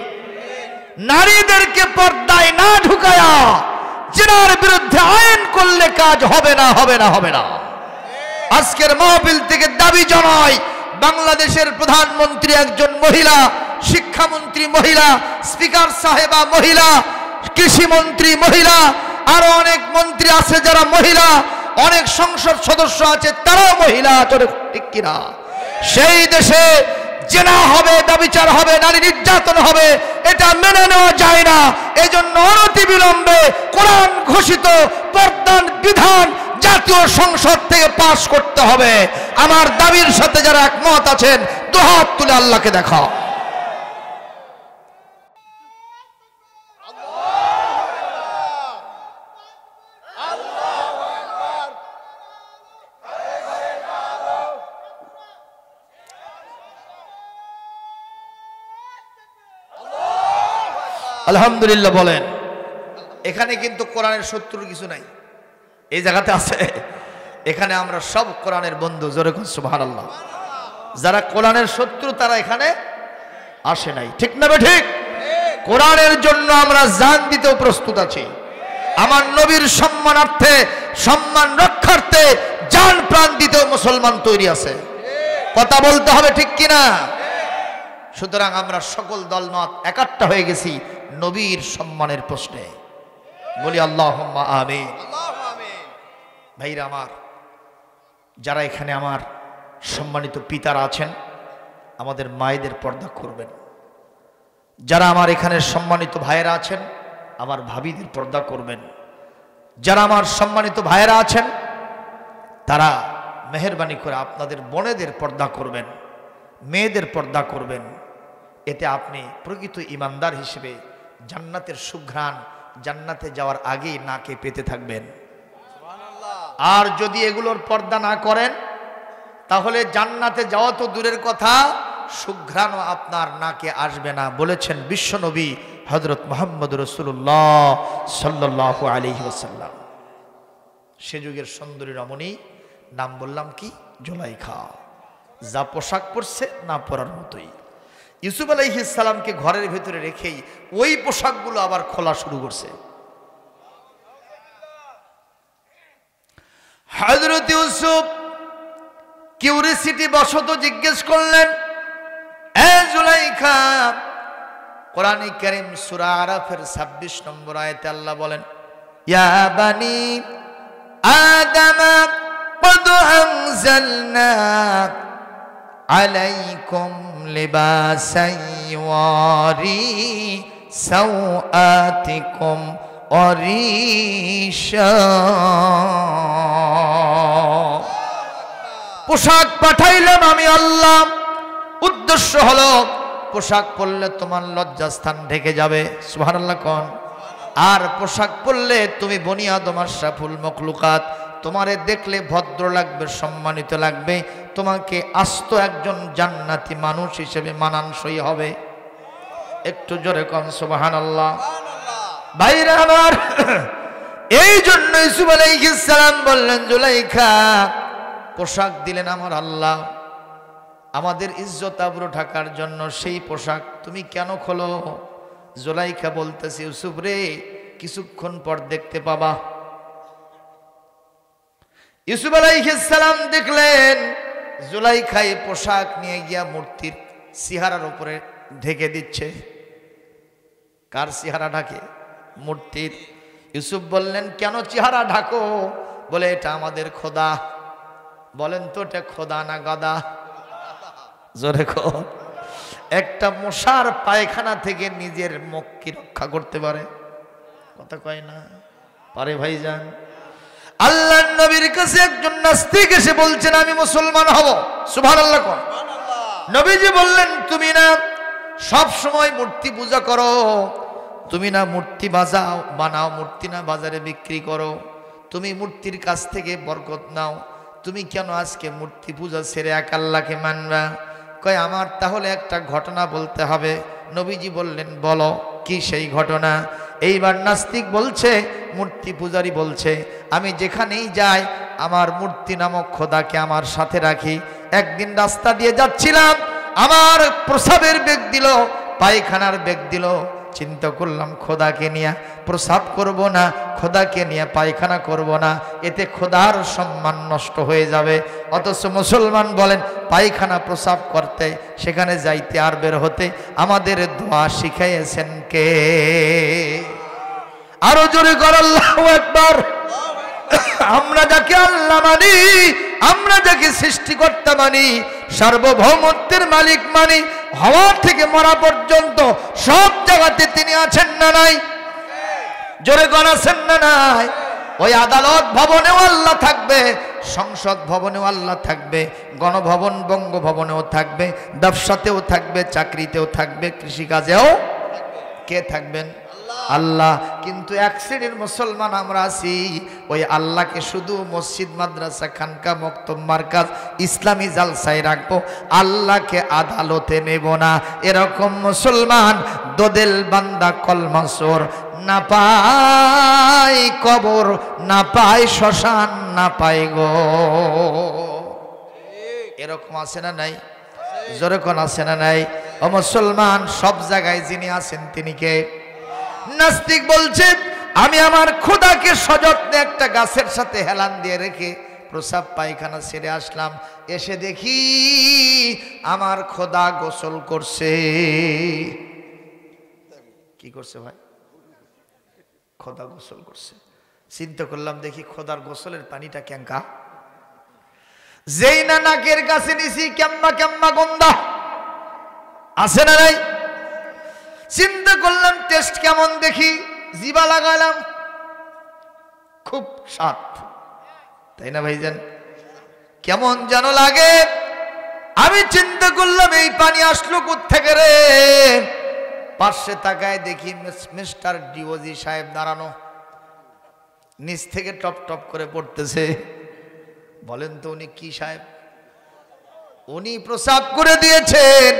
নারীদেরকে পর্দায় না ঢুকায়া জিনার বিরুদ্ধে আইন করলে কাজ হবে না, হবে না, হবে না। আজকের মাহফিল থেকে দাবি জানাই, বাংলাদেশের প্রধানমন্ত্রী একজন মহিলা, শিক্ষামন্ত্রী মহিলা, স্পিকার সাহেবা মহিলা, কৃষি মন্ত্রী মহিলা, আরো অনেক মন্ত্রী আছে যারা মহিলা, অনেক সংসদ সদস্য আছে তারাও মহিলা। ঠিক কিনা? সেই দেশে জেনা হবে, ব্যভিচার হবে, নারী নির্যাতন হবে, এটা মেনে নেওয়া যায় না। এজন্য অনতিবিলম্বে কোরআন ঘোষিত পর্দার বিধান জাতীয় সংসদ থেকে পাশ করতে হবে। আমার দাবির সাথে যারা একমত আছেন দুহাত তুলে আল্লাহকে দেখাও। আলহামদুলিল্লাহ বলেন। এখানে কিন্তু কোরআনের শত্রুর কিছু নাই, এই জায়গাতে আছে। এখানে আমরা সব কোরআনের বন্ধু। জোরে কোন সুবহানাল্লাহ। যারা কোরআনের শত্রু তারা এখানে আসে নাই। ঠিক না ঠিক? কোরআনের জন্য আমরা জান দিতেও প্রস্তুত আছি। আমার নবীর সম্মানার্থে, সম্মান রক্ষার্থে জান প্রাণ দিতেও মুসলমান তৈরি আছে। কথা বলতে হবে, ঠিক কিনা? সুতরাং আমরা সকল দলমত একাট্টা হয়ে গেছি নবীর সম্মানের প্রশ্নে। বলি আল্লাহুম্মা আমিন। ভাইরা আমার, যারা এখানে আমার সম্মানিত পিতারা আছেন, আমাদের মায়েদের পর্দা করবেন। যারা আমার এখানে সম্মানিত ভাইয়েরা আছেন, আমার ভাবিদের পর্দা করবেন। যারা আমার সম্মানিত ভাইয়েরা আছেন তারা মেহেরবানি করে আপনাদের বোনেদের পর্দা করবেন, মেয়েদের পর্দা করবেন। এতে আপনি প্রকৃত ইমানদার হিসেবে জান্নাতের সুঘ্রাণ জান্নাতে যাওয়ার আগেই নাকে পেতে থাকবেন। আর যদি এগুলোর পর্দা না করেন তাহলে জান্নাতে যাওয়া তো দূরের কথা, সুঘ্রাণও আপনার নাকে আসবে না, বলেছেন বিশ্বনবী হযরত মুহাম্মদ রাসূলুল্লাহ সাল্লাল্লাহু আলাইহি ওয়াসাল্লাম। সে যুগের সুন্দরী রমণী, নাম বললাম কি, জুলাইখা। যা পোশাক পরছে না পরার মতোই। ইউসুফ আলাইহিস সালামকে ঘরের ভেতরে রেখেই ওই পোশাকগুলো আবার খোলা শুরু করছে। হযরত ইউসুফ কিউরিসিটি বশত জিজ্ঞেস করলেন, এ জুলাইখা, কোরআনে কারীম সূরা আরাফের 26 নম্বর আয়াতে আল্লাহ বলেন, ইয়া বানি আদম قد أنزلنا عليكم لباسا يواري سوآتكم وريشا। পোশাক পাঠাইলাম আমি আল্লাহ, উদ্দেশ্য হলো পোশাক পরলে তোমার লজ্জাস্থান ঢেকে যাবে, সুবহানাল্লাহ কোন। আর পোশাক পরলে তুমি বনি আদম আশরাফুল মাখলুকাত, তোমারে দেখলে ভদ্র লাগবে, সম্মানিত লাগবে, তোমাকে আস্ত একজন জান্নাতি মানুষ হিসেবে মানানসই হবে। একটু জোরে কোন সুবহানাল্লাহ। ভাইরা আমার, এই জন্য ইউসুফ আলাইহিস সালাম বললেন, জুলাইখা, পোশাক দিলেন আমার আল্লাহ আমাদের ইজ্জত আবরু ঢাকার জন্য, সেই পোশাক তুমি কেন খোলো? জুলাইখা বলতেছে, ইউসুফ রে, কিছুক্ষণ পর দেখতে পাবা। ইউসুফ আলাইহিস সালাম দেখলেন জুলাইখা এই পোশাক নিয়ে গিয়া মূর্তির চেহারার উপরে ঢেকে দিচ্ছে। কার চেহারা ঢাকে? মূর্তির। ইউসুফ বললেন, কেন চেহারা ঢাকো? বলে, এটা আমাদের খোদা। বলেন তো, এটা খোদা না গদা? জোরে কো। একটা মশার পায়খানা থেকে নিজের মুখ কি রক্ষা করতে পারে? কথা কয় না পারে ভাইজান। আল্লাহর নবীর কাছে একজন নাস্তিক এসে বলছেন, আমি মুসলমান হব, সুবহানাল্লাহ কোন। নবীজি বললেন, তুমি না সব সময় মূর্তি পূজা করো, তুমি না মূর্তি বানাও, মূর্তি না বাজারে বিক্রি করো, তুমি মূর্তির কাছ থেকে বরকত নাও, তুমি কেন আজকে মূর্তি পূজা ছেড়ে এক আল্লাহকে মানবা? কয়, আমার তাহলে একটা ঘটনা বলতে হবে। নবীজি বললেন, বলো, কি সেই ঘটনা? এইবার নাস্তিক বলছে, মূর্তি পূজারী বলছে, আমি যেখানেই যাই আমার মূর্তি নামক খোদাকে আমার সাথে রাখি। একদিন রাস্তা দিয়ে যাচ্ছিলাম, আমার প্রসাবের বেগ দিল, পায়খানার বেগ দিল, চিন্তা করলাম খোদাকে নিয়ে প্রসাব করব না, খোদাকে নিয়ে পায়খানা করব না, এতে খোদার সম্মান নষ্ট হয়ে যাবে। অথচ মুসলমান বলেন, পায়খানা প্রসাব করতে, সেখানে যাইতে আর বের হতে আমাদের দোয়া শিখাইয়েছেন কে? আরো জোরে কর আল্লাহু আকবার। আমরা যাকে আল্লাহ মানি, আমরা যাকে সৃষ্টিকর্তা মানি, সার্বভৌমত্বের মালিক মানি, হওয়া থেকে মরা পর্যন্ত সব জায়গাতে তিনি আছেন না নাই? জোরে কর আছেন না নাই? ওই আদালত ভবনেও আল্লাহ থাকবে, সংসদ ভবনেও আল্লাহ থাকবে, গণভবন বঙ্গভবনেও থাকবে, ব্যবসাতেও থাকবে, চাকরিতেও থাকবে, কৃষিকাজেও কে থাকবেন? আল্লাহ। কিন্তু এক শ্রেণীর মুসলমান আমরা আছি, ওই আল্লাহকে শুধু মসজিদ, মাদ্রাসা, খানকা, মক্তব, মারকাজ, ইসলামী জালসায় রাখবো, আল্লাহকে আদালতে নেব না। এরকম মুসলমান দোদেল বান্দা, কলমাসোর, না পাই কবর, না পাই শ্মশান, না পাই গো। এরকম আছে না নাই? জোরে কোন আছে না নাই? ও মুসলমান, সব জায়গায় যিনি আছেন তিনি কে? নাস্তিক বলছে, আমি আমার খোদাকে সযত্নে একটা গাছের সাথে হেলান দিয়ে রেখে প্রসাব পায়খানা ছেড়ে আসলাম, এসে দেখি আমার খোদা গোসল করছে। কি করছে ভাই? খোদা গোসল করছে। চিন্তা করলাম, দেখি খোদার গোসলের পানিটা ক্যাঙ্কা। যেই না নাকের কাছে নিছি, কেম্মা কেম্মা গন্ধা আছে না নাই? চিন্তা করলাম, টেস্ট কেমন দেখি, জিবা লাগালাম, খুব স্বাদ, তাই না ভাইজান? কেমন যেন লাগে। আমি চিন্তা করলাম এই পানি আসলো কোত্থেকে রে। পাশে তাকায় দেখি মিস্টার ডিওজি সাহেব দাঁড়ানো, নিচ থেকে টপ টপ করে পড়তেছে। বলেন তো উনি কি সাহেব? উনি প্রসাব করে দিয়েছেন,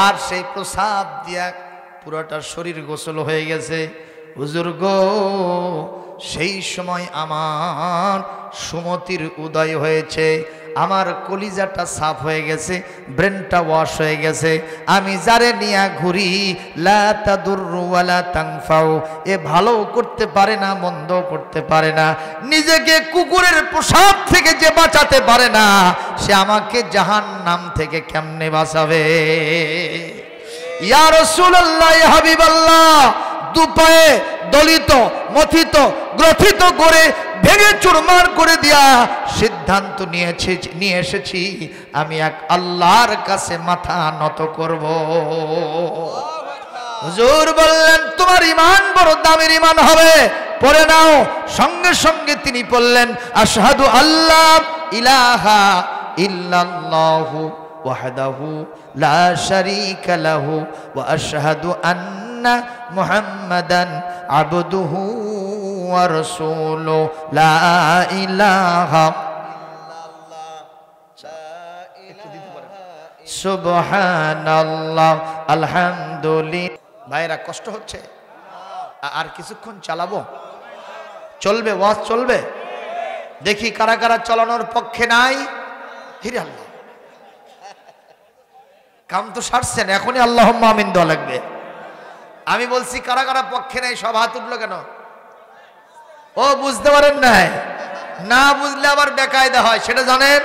আর সেই প্রসাব দিয়া পুরোটা শরীর গোসল হয়ে গেছে। হুজুর গো, সেই সময় আমার সুমতির উদয় হয়েছে, আমার কলিজাটা সাফ হয়ে গেছে, ব্রেনটা ওয়াশ হয়ে গেছে। আমি যারে নিয়া ঘুরি লা তাদুররু ওয়ালা তানফাউ, এ ভালো করতে পারে না, মন্দ করতে পারে না। নিজেকে কুকুরের প্রসাব থেকে যে বাঁচাতে পারে না, সে আমাকে জাহান্নাম থেকে কেমনে বাঁচাবে? ইয়া রাসূলুল্লাহ, ইয়া হাবিবাল্লাহ, দুপায়ে দলিত মথিত গ্রথিত করে ভেঙে চুরমার করে দিয়া সিদ্ধান্ত নিয়ে এসেছি আমি এক আল্লাহর কাছে মাথা নত করব। হুজুর বললেন তোমার ঈমান বড় দামের ঈমান হবে, পড়ে নাও। সঙ্গে সঙ্গে তিনি বললেন আশহাদু আল্লা ইলাহা ইল্লাল্লাহু ওয়াহদাহু লা শারীকা লাহু ওয়া আশহাদু আন্না মুহাম্মাদান আবদুহু ওয়া রাসূলুহু লা ইলাহা সুবহানাল্লাহ আলহামদুলিল্লাহ। ভাইরা কষ্ট হচ্ছে? আর কিছুক্ষণ চালাবো? চলবে? ওয়াজ চলবে? দেখি কারা কারা চালানোর পক্ষে নাই। হিরে আল্লাহ, কাম তো সারছেন, এখনই আল্লাহুম্মা আমিন দোয়া লাগবে। আমি বলছি কারা কারা পক্ষে নাই, সব হাত উঠলো কেন? ও বুঝতে পারেন নাই? না বুঝলে আবার বেকায়দা হয়, সেটা জানেন?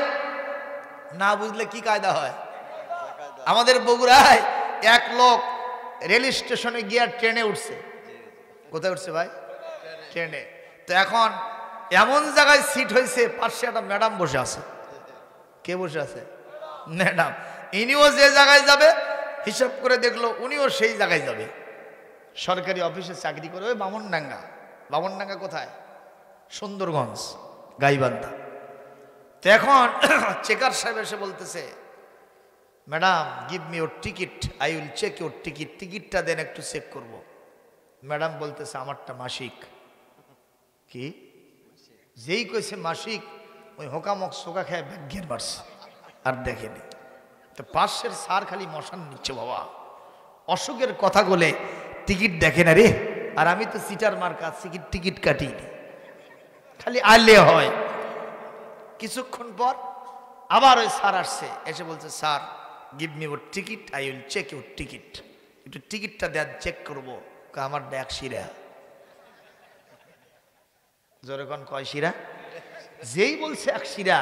না বুঝলে কি কায়দা হয়? আমাদের বগুড়ায় এক লোক রেল স্টেশনে গিয়ে ট্রেনে উঠছে। কোথায় উঠছে ভাই? ট্রেনে। তো এখন এমন জায়গায় সিট হয়েছে, পাশে একটা ম্যাডাম বসে আছে। কে বসে আছে? ম্যাডাম। ইনিও যে জায়গায় যাবে হিসাব করে দেখলো উনিও সেই জায়গায় যাবে। সরকারি অফিসে চাকরি করে, ওই বামনডাঙ্গা। বামনডাঙ্গা কোথায়? সুন্দরগঞ্জ, গাইবান্ধা। তো এখন চেকার সাহেব এসে বলতেছে madam give me your ticket, I will check your ticket. টিকিটটা দেন, একটু চেক করব। ম্যাডাম বলতেছে আমারটা মাসিক। কি? যেই কইছে মাসিক, ওই হোকামক সোকা খেয়ে ব্যাগের মারছে, আর দেখেনি। তো পাশের স্যার খালি মশান নিচ্ছে বাবা, অসুখের কথা বলে টিকিট দেখে না রে। আর আমি তো সিটার মার্কা, টিকিট কাটিনি, খালি আলে হয়। কিছুক্ষণ পর আবার ওই স্যার আসছে, এসে বলছে sir give me your ticket, I will check your ticket. একটু টিকিটটা দেন, চেক করবো। আমার এক শিরা। জোরে কোন কয় শিরা? যেই বলছে এক শিরা,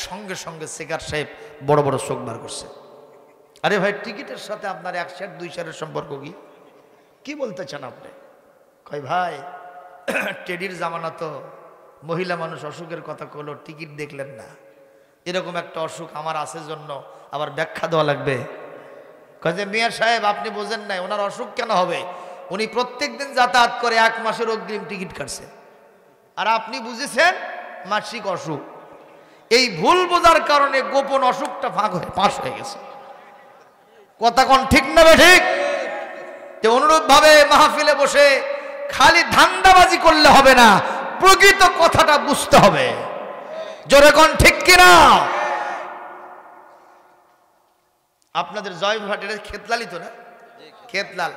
সঙ্গে সঙ্গে চেকার সাহেব বড় বড় চোখ বার করছে। আরে ভাই, টিকিটের সাথে আপনার এক শের দুই শেরের সম্পর্ক কি? কি বলতে চান আপনি? কয় ভাই টেডির জামানা তো, মহিলা মানুষ অসুখের কথা কইলো, টিকিট দেখলেন না। এরকম একটা অসুখ আমার আছে জন্য আবার ব্যাখ্যা দেওয়া লাগবে? কয় যে মিয়া সাহেব আপনি বোঝেন নাই, ওনার অসুখ কেন হবে? উনি প্রত্যেক দিন যাতায়াত করে, 1 মাসের অগ্রিম টিকিট কাটছে। আর আপনি বুঝেছেন মাসিক অসুখ। এই ভুল বোঝার কারণে গোপন অসুখটা ফাঁস হয়ে গেছে। কথা কোন ঠিক না ঠিক? তো অনুরূপ ভাবে মাহফিলে বসে খালি ধান্দাবাজি করলে হবে না, প্রকৃত কথাটা বুঝতে হবে। জোরে কোন ঠিক কিনা? আপনাদের জয় ভাটের খেতলালই তো না? খেতলাল।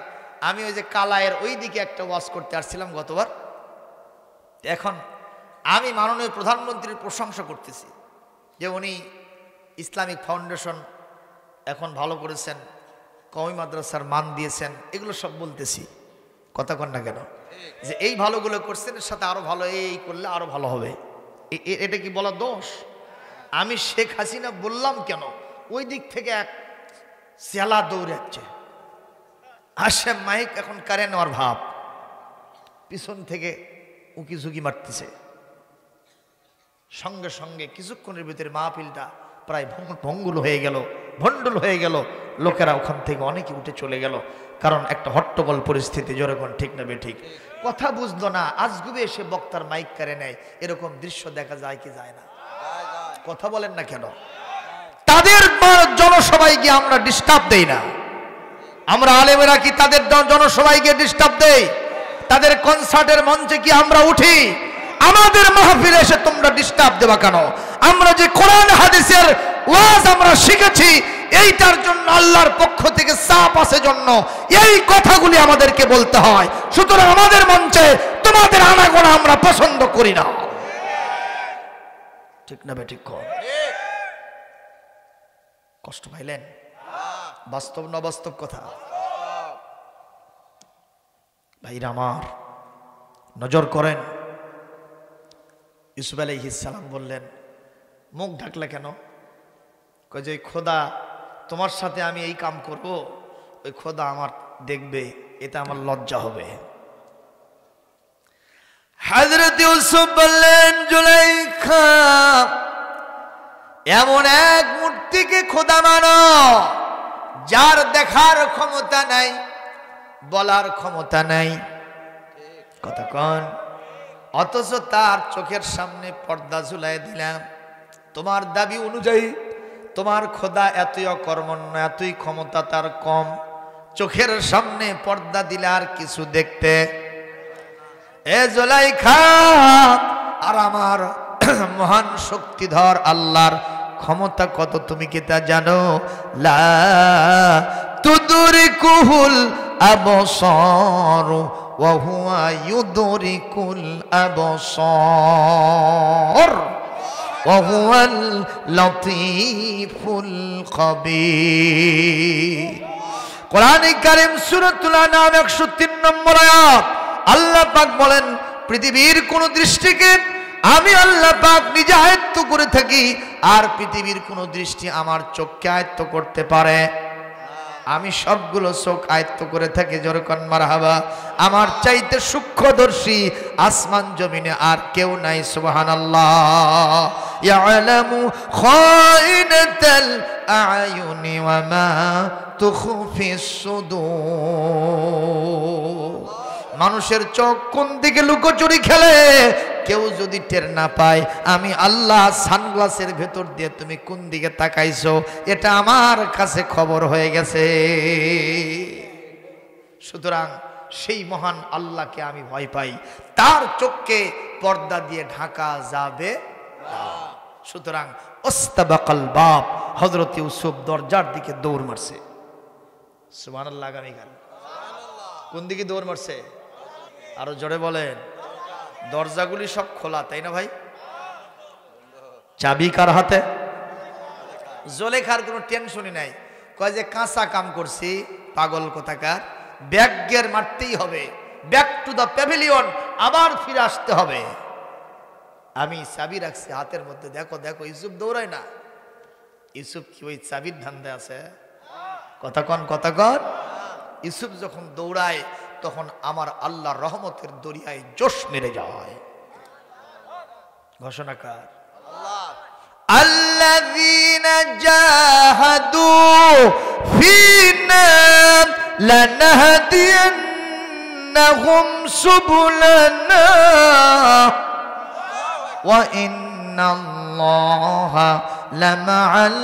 আমি ওই যে কালায়ের ওই দিকে একটা ওয়াজ করতে আসছিলাম গতবার। এখন আমি মাননীয় প্রধানমন্ত্রীর প্রশংসা করতেছি যে উনি ইসলামিক ফাউন্ডেশন এখন ভালো করেছেন, কওমি মাদ্রাসার মান দিয়েছেন, এগুলো সব বলতেছি। কথা কন না কেন? যে এই ভালোগুলো করছেন, এর সাথে আরো ভালো এই করলে আরো ভালো হবে। এটা কি বলা দোষ? আমি শেখ হাসিনা বললাম কেন? ওই দিক থেকে এক চেলা দৌড়াচ্ছে, আসে মাইক এখন কারে নেওয়ার ভাব, পিছন থেকে উকি ঝুঁকি মারতেছে। সঙ্গে সঙ্গে কিছুক্ষণের ভিতরে মাহফিলটা প্রায় ভঙ্গুল হয়ে গেল, ভণ্ডুল হয়ে গেল। লোকেরা ওখান থেকে অনেকে উঠে চলে গেল, কারণ একটা হট্টগোল পরিস্থিতি। জোরে কোন ঠিক না বেঠিক? কথা বুঝলো না, আজগুবি এসে বক্তার মাইক কেড়ে নেয়, এরকম দৃশ্য দেখা যায় কি যায় না? কথা বলেন না কেন? তাদের জনসভায় গিয়ে আমরা ডিস্টার্ব দেই না? আমরা আলেমেরা কি তাদের জনসভায় গিয়ে ডিস্টার্ব দেই? তাদের কনসার্টের মঞ্চে কি আমরা উঠি? আমাদের মাহফিলে এসে তোমরা ডিস্টার্ব দেবা কেন? আমরা যে কোরআন হাদিসের ওয়াজ আমরা শিখেছি, এইটার জন্য আল্লাহর পক্ষ থেকে চাপ আছে জন্য এই কথাগুলি আমাদেরকে বলতে হয়। সুতরাং আমাদের মঞ্চে তোমাদের আনাগোনা আমরা পছন্দ করি না। ঠিক না বেঠিক? কষ্ট পাইলেন? বাস্তব না বাস্তব কথা? ভাইরা আমার, নজর করেন। ইউসুফ আলাইহিস সালাম বললেন, মুখ ঢাকলে কেন? কয় যে খোদা তোমার সাথে আমি এই কাম করব, ওই খোদা আমার দেখবে, এটা আমার লজ্জা হবে। হযরত ইউসুফ বললেন, জুলাইখা এমন এক মূর্তিকে খোদা মানো যার দেখার ক্ষমতা নাই, বলার ক্ষমতা নাই, কথা কন, অথচ তার চোখের সামনে পর্দা ঝুলাই দিলাম। তোমার দাবি অনুযায়ী তোমার খোদা এতই অকর্মণ্য, এতই ক্ষমতা তার কম, চোখের সামনে পর্দা দিলে আর কিছু দেখতে? এ জুলাইখা, আর আমার মহান শক্তিধর আল্লাহর ক্ষমতা কত তুমি কি তা জানো? লা তুদরিকুল আবসার ওয়া হুয়া ইউদরিকুল আবসার ওয়া হুয়াল লতীফুল খবীর। কোরআনে কারীম সূরাতুল আনআম 103 নম্বর আয়াত, আল্লাহ পাক বলেন, পৃথিবীর কোন দৃষ্টিকে আমি আল্লাহ পাক নিজে আয়ত্ত করে থাকি, আর পৃথিবীর কোন দৃষ্টি আমার চোখকে আয়ত্ত করতে পারে? আমি সবগুলো চোখ আয়ত্ত করে থাকি। জোরে কোন মারহাবা। আমার চাইতে সূক্ষ্মদর্শী আসমান জমিনে আর কেউ নাই। সুবহানাল্লাহ। ইয়ালামু খাইনাতাল আয়ুনি ওয়া মা তুখফিস সুদূর। মানুষের চোখ কোন দিকে লুকোচুরি খেলে কেউ যদি টের না পায়, আমি আল্লাহ সানগ্লাসের ভেতর দিয়ে তুমি কোন দিকে তাকাইছো এটা আমার কাছে খবর হয়ে গেছে। সুতরাং সেই মহান আল্লাহকে আমি ভয় পাই, তার চোখকে পর্দা দিয়ে ঢাকা যাবে না। সুতরাং ওস্তাবাকাল বাব, হযরত ইউসুফ দরজার দিকে দৌড় মারছে। সুবহানাল্লাহ। আগামীকাল কোন দিকে দৌড় মারছে? আরো জোরে বলেন। দরজাগুলি সব খোলা, তাই না ভাই? চাবি কার হাতে? জুলেখার কোনো টেনশনই নাই। কয় যে কাঁচা কাম করছি, পাগল কোথাকার, ব্যাগের মারতেই হবে, ব্যাক টু দ্য প্যাভিলিয়ন, আবার ফিরে আসতে হবে। আমি চাবি রাখছি হাতের মধ্যে। দেখো দেখো, ইউসুফ দৌড়ায় না। ইউসুফ কি ওই চাবির ধান্দা আছে? কথা কন, কথা কন। ইউসুফ যখন দৌড়ায় তখন আমার আল্লাহর রহমতের দরিয়ায় জোশ মেরে যায়। ঘোষণাকার আল্লাহ। আল্লাযীনা জাহাদু ফীনা লানাহদিয়ান্নাহুম সুবুলানা ওয়া ইন্নাল্লাহা লামাআল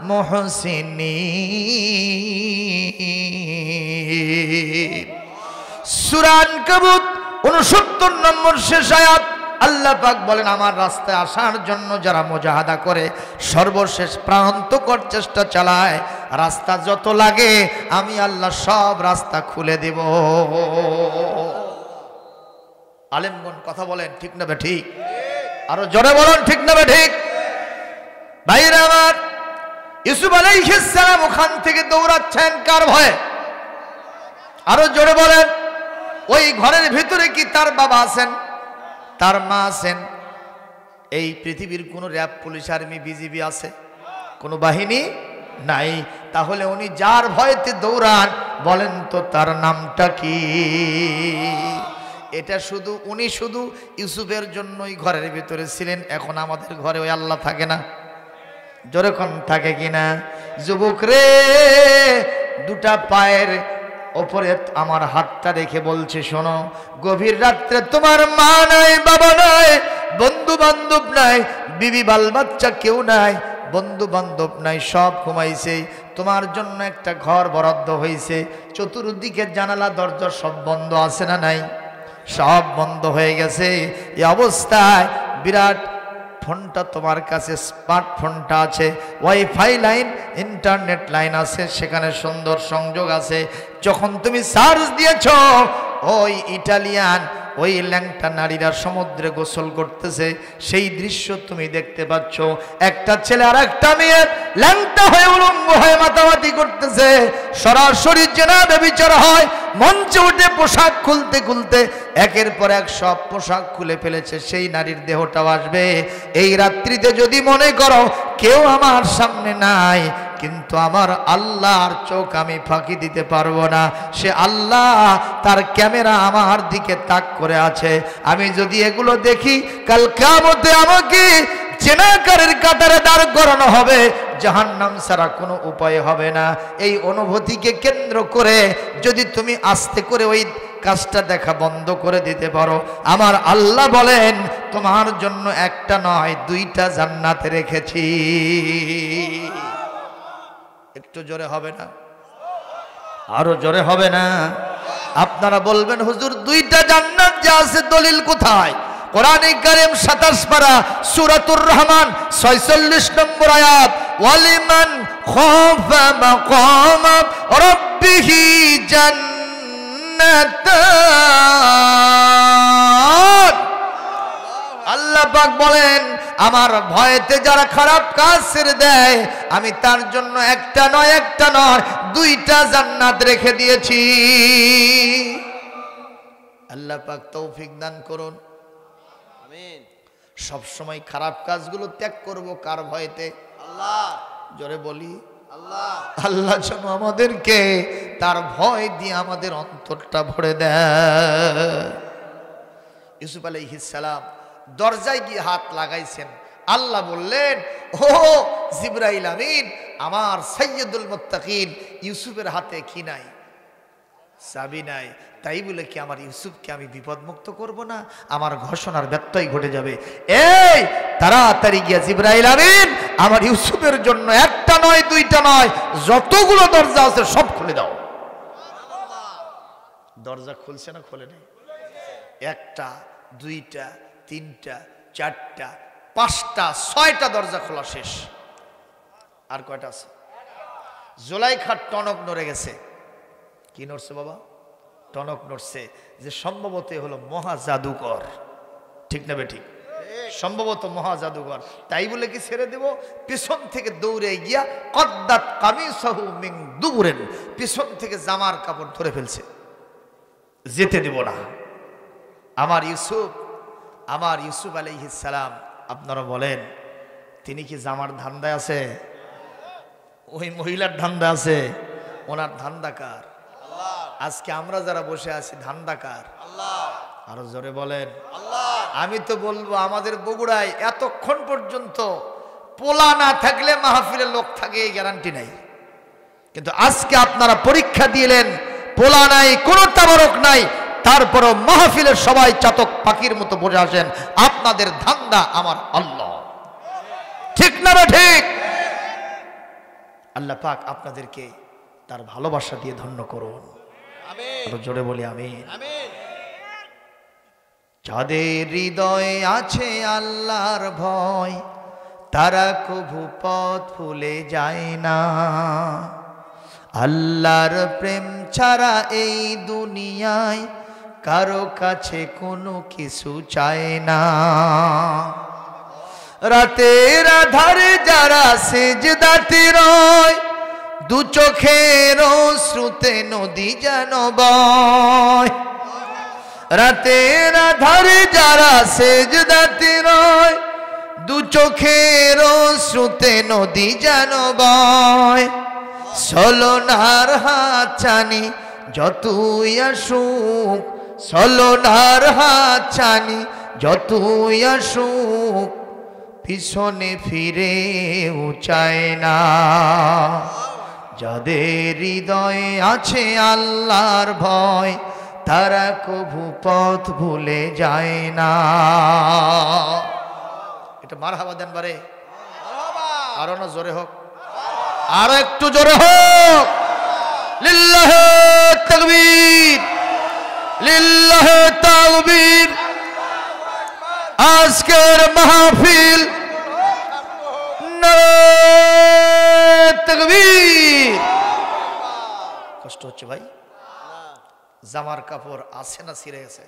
মুহসিনিন। সূরা আনকাবুত 69 নম্বর শেষ আয়াত। আল্লাহ পাক বলেন, আমার রাস্তায় আসার জন্য যারা মুজাহাদা করে, সর্বশেষ প্রান্তকর চেষ্টা চালায়, রাস্তা যত লাগে আমি আল্লাহ সব রাস্তা খুলে দেব। আলেমগণ কথা বলেন, ঠিক না ঠিক? আরো জোরে বলেন, ঠিক না ঠিক? ভাইরা আমার, ইউসুফ আলাইহিস সালাম ওখান থেকে দৌড়াচ্ছেন কার ভয়ে? আরো জোরে বলেন। ওই ঘরের ভিতরে কি তার বাবা আছেন, তার মা আছেন? এই পৃথিবীর কোন র্যাব, পুলিশ, আর্মি, বিজিবি আছে? কোন বাহিনী নাই। তাহলে উনি যার ভয়েতে দৌড়ান, বলেন তো তার নামটা কি? এটা শুধু উনি শুধু ইউসুফের জন্যই ঘরের ভিতরে ছিলেন। এখন আমাদের ঘরে ওই আল্লাহ থাকে না? জোরে কোন থাকে কিনা? যুবক রে, দুটা পায়ের ওপরে আমার হাতটা রেখে বলছে, শোনো, গভীর রাত্রে তোমার মা নাই, বাবা নাই, বন্ধু বান্ধব নাই, বিবি বাল বাচ্চা কেউ নাই, বন্ধু বান্ধব নাই, সব ঘুমাইছে। তোমার জন্য একটা ঘর বরাদ্দ হয়েছে, চতুর্দিকে জানালা দরজা সব বন্ধ আছে না নাই? সব বন্ধ হয়ে গেছে। এই অবস্থায় বিরাট ফোনটা তোমার কাছে, স্মার্টফোনটা আছে, ওয়াইফাই লাইন, ইন্টারনেট লাইন আছে, সেখানে সুন্দর সংযোগ আছে। যখন তুমি চার্জ দিয়েছ, ওই ইটালিয়ান ওই ল্যাংটা নারীরা সমুদ্রে গোসল করতেছে, সেই দৃশ্য তুমি দেখতে পাচ্ছ। একটা ছেলে আর একটা মেয়ে ল্যাংটা হয়ে উলঙ্গ হয়ে মাতামাতি করতেছে, সরাসরি জেনা ব্যভিচার হয়। মঞ্চে উঠে পোশাক খুলতে খুলতে একের পর এক সব পোশাক খুলে ফেলেছে, সেই নারীর দেহটাও আসবে। এই রাত্রিতে যদি মনে করো কেউ আমার সামনে নাই, কিন্তু আমার আল্লাহর চোখ আমি ফাঁকি দিতে পারবো না। সে আল্লাহ, তার ক্যামেরা আমার দিকে তাক করে আছে। আমি যদি এগুলো দেখি, কাল কিয়ামতে আমাকে জেনাকারের কাতারে দাঁড় করানো হবে, জাহান্নাম ছাড়া কোনো উপায় হবে না। এই অনুভূতিকে কেন্দ্র করে যদি তুমি আস্তে করে ওই কাজটা দেখা বন্ধ করে দিতে পারো, আমার আল্লাহ বলেন তোমার জন্য একটা নয়, দুইটা জান্নাত রেখেছি। একটু জোরে হবে না? আরো জোরে হবে না? আপনারা বলবেন, হুজুর দুইটা জান্নাত যে আছে, দলিল কোথায়? কোরআনে কারীম 27 পারা সূরাতুর রহমান 46 নম্বর আয়াত, ওয়ালিমান খাফা মাকাম রাব্বিহি জান্নাতান। আল্লাহ পাক বলেন, আমার ভয়েতে যারা খারাপ কাজ ছেড়ে দেয়, আমি তার জন্য একটা নয়, একটা নয়, দুইটা জান্নাত রেখে দিয়েছি। আল্লাহ পাক তৌফিক দান করুন। আমিন। সব সময় খারাপ কাজগুলো ত্যাগ করব কার ভয়েতে? আল্লাহ। জোরে বলি আল্লাহ। আল্লাহ যেন আমাদেরকে তার ভয় দিয়ে আমাদের অন্তরটা ভরে দেয়। ইউসুফ আলাইহিস সালাম দরজায় গিয়ে হাত লাগাইছেন, আল্লাহ বললেন, ও জিবরাইল আমিন, আমার সাইয়্যিদুল মুত্তাকিন ইউসুফের হাতে কি নাই? চাবি নাই। তাই বলে কি আমার ইউসুফকে আমি বিপদমুক্ত করব না? আমার ঘোষণার ব্যত্যয় ঘটে যাবে। এই তাড়াতাড়ি গিয়া জিবরাইল আমিন, আমার ইউসুফের জন্য একটা নয়, দুইটা নয়, যতগুলো দরজা আছে সব খুলে দাও। দরজা খুলছে না খোলে নেই? একটা, দুইটা, তিনটা, চারটা, পাঁচটা, ছয়টা দরজা খোলা শেষ। আর কয়টা আছে? জুলাইখার টনক নড়ে গেছে। কি নড়ছে বাবা? টনক নড়ছে, যে সম্ভবত হলো মহা জাদুকর। ঠিক না বেঠিক? সম্ভবত মহা জাদুকর। তাই বলে কি ছেড়ে দেব? পিছন থেকে দৌড়ে গিয়া কদ্দাত কামিসাহু মিন দুবুরিন, পিছন থেকে জামার কাপড় ধরে ফেলছে, যেতে দেব না। আমার ইউসুফ আলাইহিস সালাম, আপনারা বলেন তিনি কি জামার ধান্দায় আছে? ওই মহিলার ধান্দা আছে? ওনার ধান্দা কার? আজকে আমরা যারা বসে আছি ধান্দা কার? আরো জোরে বলেন। আমি তো বলবো আমাদের বগুড়ায় এতক্ষণ পর্যন্ত পোলা না থাকলে মাহফিলের লোক থাকে এই গ্যারান্টি নাই, কিন্তু আজকে আপনারা পরীক্ষা দিলেন, পোলা নাই, কোনো তাবারক নাই, তারপরও মাহফিলের সবাই চাতক পাখির মতো বসে আসেন। আপনাদের ধান্দা আমার আল্লাহ। ঠিক না ঠিক? আল্লাহ পাক আপনাদেরকে তার ভালোবাসা দিয়ে ধন্য করুন। আমিন। জোরে বলি আমিন। আমিন। যাদের হৃদয়ে আছে আল্লাহর ভয়, তারা কভু পথ ভুলে যায় না। আল্লাহর প্রেম ছাড়া এই দুনিয়ায় কারো কাছে কোনো কিছু চায় না। রাতের আধারে যারা সিজদাতে রয়, দু চোখের অশ্রুতে নদী যেন বয়। রাতের আধারে যারা সিজদাতে রয়, দু চোখের অশ্রুতে নদী যেন বয়। ছলনার হাত ছানি যতই আসুক, ছলনার হাত ছানি যতই আসুক, পিছনে ফিরে চায় না। যাদের হৃদয়ে আছে আল্লাহর ভয় তারা কভু পথ ভুলে যায় না। এটা মারহাবা দেন বারে, আরো না জোরে হোক, আরো একটু জোরে হোক। লিল্লাহে তাকবীর, লিল্লাহে তাকবীর। আজকের মাহফিল নারে তাকবীর। কষ্ট হচ্ছে ভাই? জামার কাপড় আছে না ছিঁড়ে গেছে?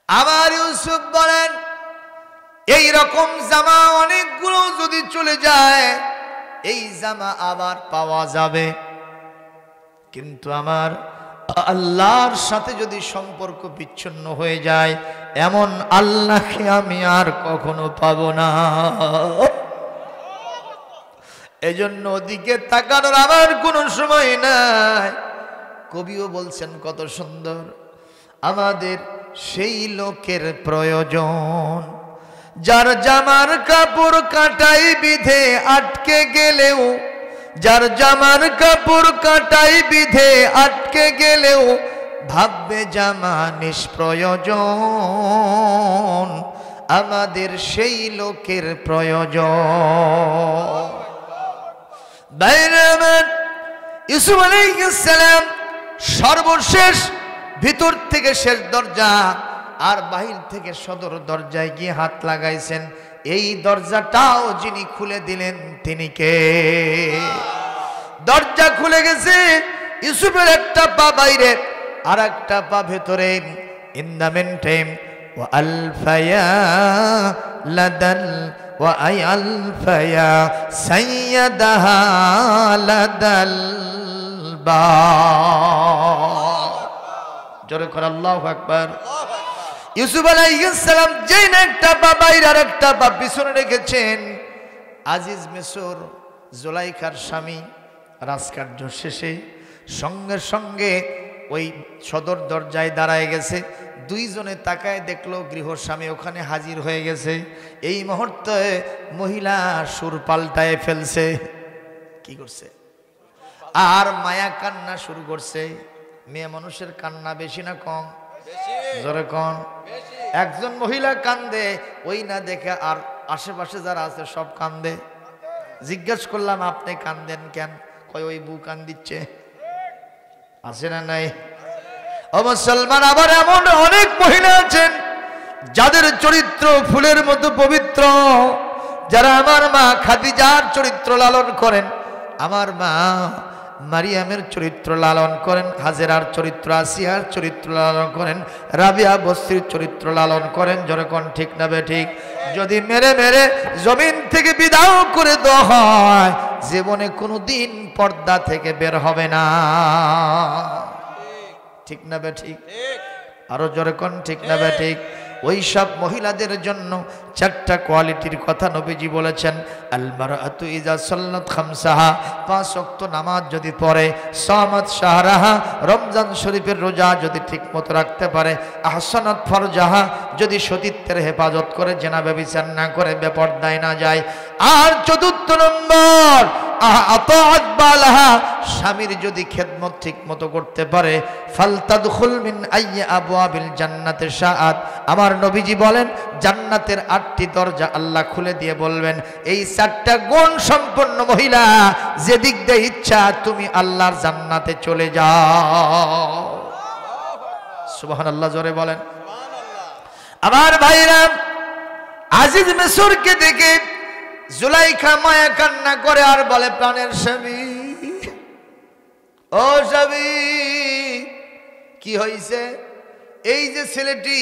আবার ইউসুফ বলেন এই রকম জামা অনেকগুলো যদি চলে যায় এই জামা আবার পাওয়া যাবে, কিন্তু আমার আল্লাহর সাথে যদি সম্পর্ক বিচ্ছিন্ন হয়ে যায় এমন আল্লাহকে আমি আর কখনো পাবো না। এজন্য ওদিকে তাকানোর আমার কোনো সময় নাই। কবিও বলছেন কত সুন্দর, আমাদের সেই লোকের প্রয়োজন যার জামার কাপড় কাটাই বিধে আটকে গেলেও, যার জামার কাপড় কাটাই বিধে আটকে গেলেও ভাববে জামা নিষ্প্রয়োজন, আমাদের সেই লোকের প্রয়োজন। ইউসুফ আলাইহিস সালাম সর্বশেষ ভিতর থেকে শেষ দরজা আর বাহির থেকে সদর দরজায় গিয়ে হাত লাগাইছেন। এই দরজাটাও যিনি খুলে দিলেন তিনি কে? দরজা খুলে গেছে, ইউসুফের একটা পা বাইরে আর একটা পা ভেতরে। ইন দ্য মেন টাইম ওয়া আলফায়া লাদাল ওয়া আলফায়া সাইয়্যিদাহা লাদাল বা। জোরে করে আল্লাহু আকবার। ইউসুফ আলাইহিস সালাম যেই না একটা পা বাইরে আর একটা পা পিছনে রেখেছেন, আজিজ মিসর জুলাইখার স্বামী রাজকার্য শেষে সঙ্গে সঙ্গে ওই সদর দরজায় দাঁড়ায় গেছে। দুইজনে তাকায় দেখলো গৃহস্বামী ওখানে হাজির হয়ে গেছে। এই মুহূর্তে মহিলা সুর পাল্টায় ফেলছে। কি করছে? আর মায়া কান্না শুরু করছে। মেয়ে মানুষের কান্না বেশি না কম? জোরে কন। একজন মহিলা কান্দে, ওই না দেখে আর আশেপাশে যারা আছে সব কান্দে। জিজ্ঞেস করলাম আপনি কান্দেন কেন? কয় ওই বউ কান্দিচ্ছে। আছে না নাই? ও মুসলমান, আবার এমন অনেক মহিলা আছেন যাদের চরিত্র ফুলের মতো পবিত্র, যারা আমার মা খাদিজার চরিত্র লালন করেন, আমার মা মারিয়ামের চরিত্র লালন করেন, হাজেরার চরিত্র, আসিয়ার চরিত্র লালন করেন, রাবিয়া বস্তির চরিত্র লালন করেন। যেরকম ঠিক না বে ঠিক? যদি মেরে মেরে জমিন থেকে বিদায় করে দেওয়া হয় জীবনে কোনো দিন পর্দা থেকে বের হবে না। ঠিক না বে ঠিক? আরো জোরে কোন ঠিক না বে ঠিক? ওই সব মহিলাদের জন্য চারটা কোয়ালিটির কথা নবীজি বলেছেন। আল মারআতু ইজা সাল্লাত খামসাহা, 5 ওয়াক্ত নামাজ যদি পড়ে, সামাত শাহরাহা, রমজান শরীফের রোজা যদি ঠিকমতো রাখতে পারে, আহসানাত ফরজাহা, যদি সতীত্বের হেফাজত করে, জেনা ব্যভিচার না করে, বেপরদায় না যায়। আর চতুর্থ নম্বর আতাআত বালাহা, স্বামীর যদি খেদমত ঠিকমতো করতে পারে, ফালতাদখুল মিন আইয়ি আবওয়াবিল জান্নাতি শাআত, আমার নবীজি বলেন জান্নাতের 8টি দরজা আল্লাহ খুলে দিয়ে বলবেন এই 4টা গুণ সম্পন্ন মহিলা যেদিক দিয়ে ইচ্ছা তুমি আল্লাহর জান্নাতে চলে যাও। সুবহানাল্লাহ, জোরে বলেন সুবহানাল্লাহ। আমার ভাইরা, আজিজ মিসরকে দেখে জুলাইখা মায়া কান্না করে আর বলে, প্রাণের স্বামী, ও স্বামী, কি হয়েছে? এই যে ছেলেটি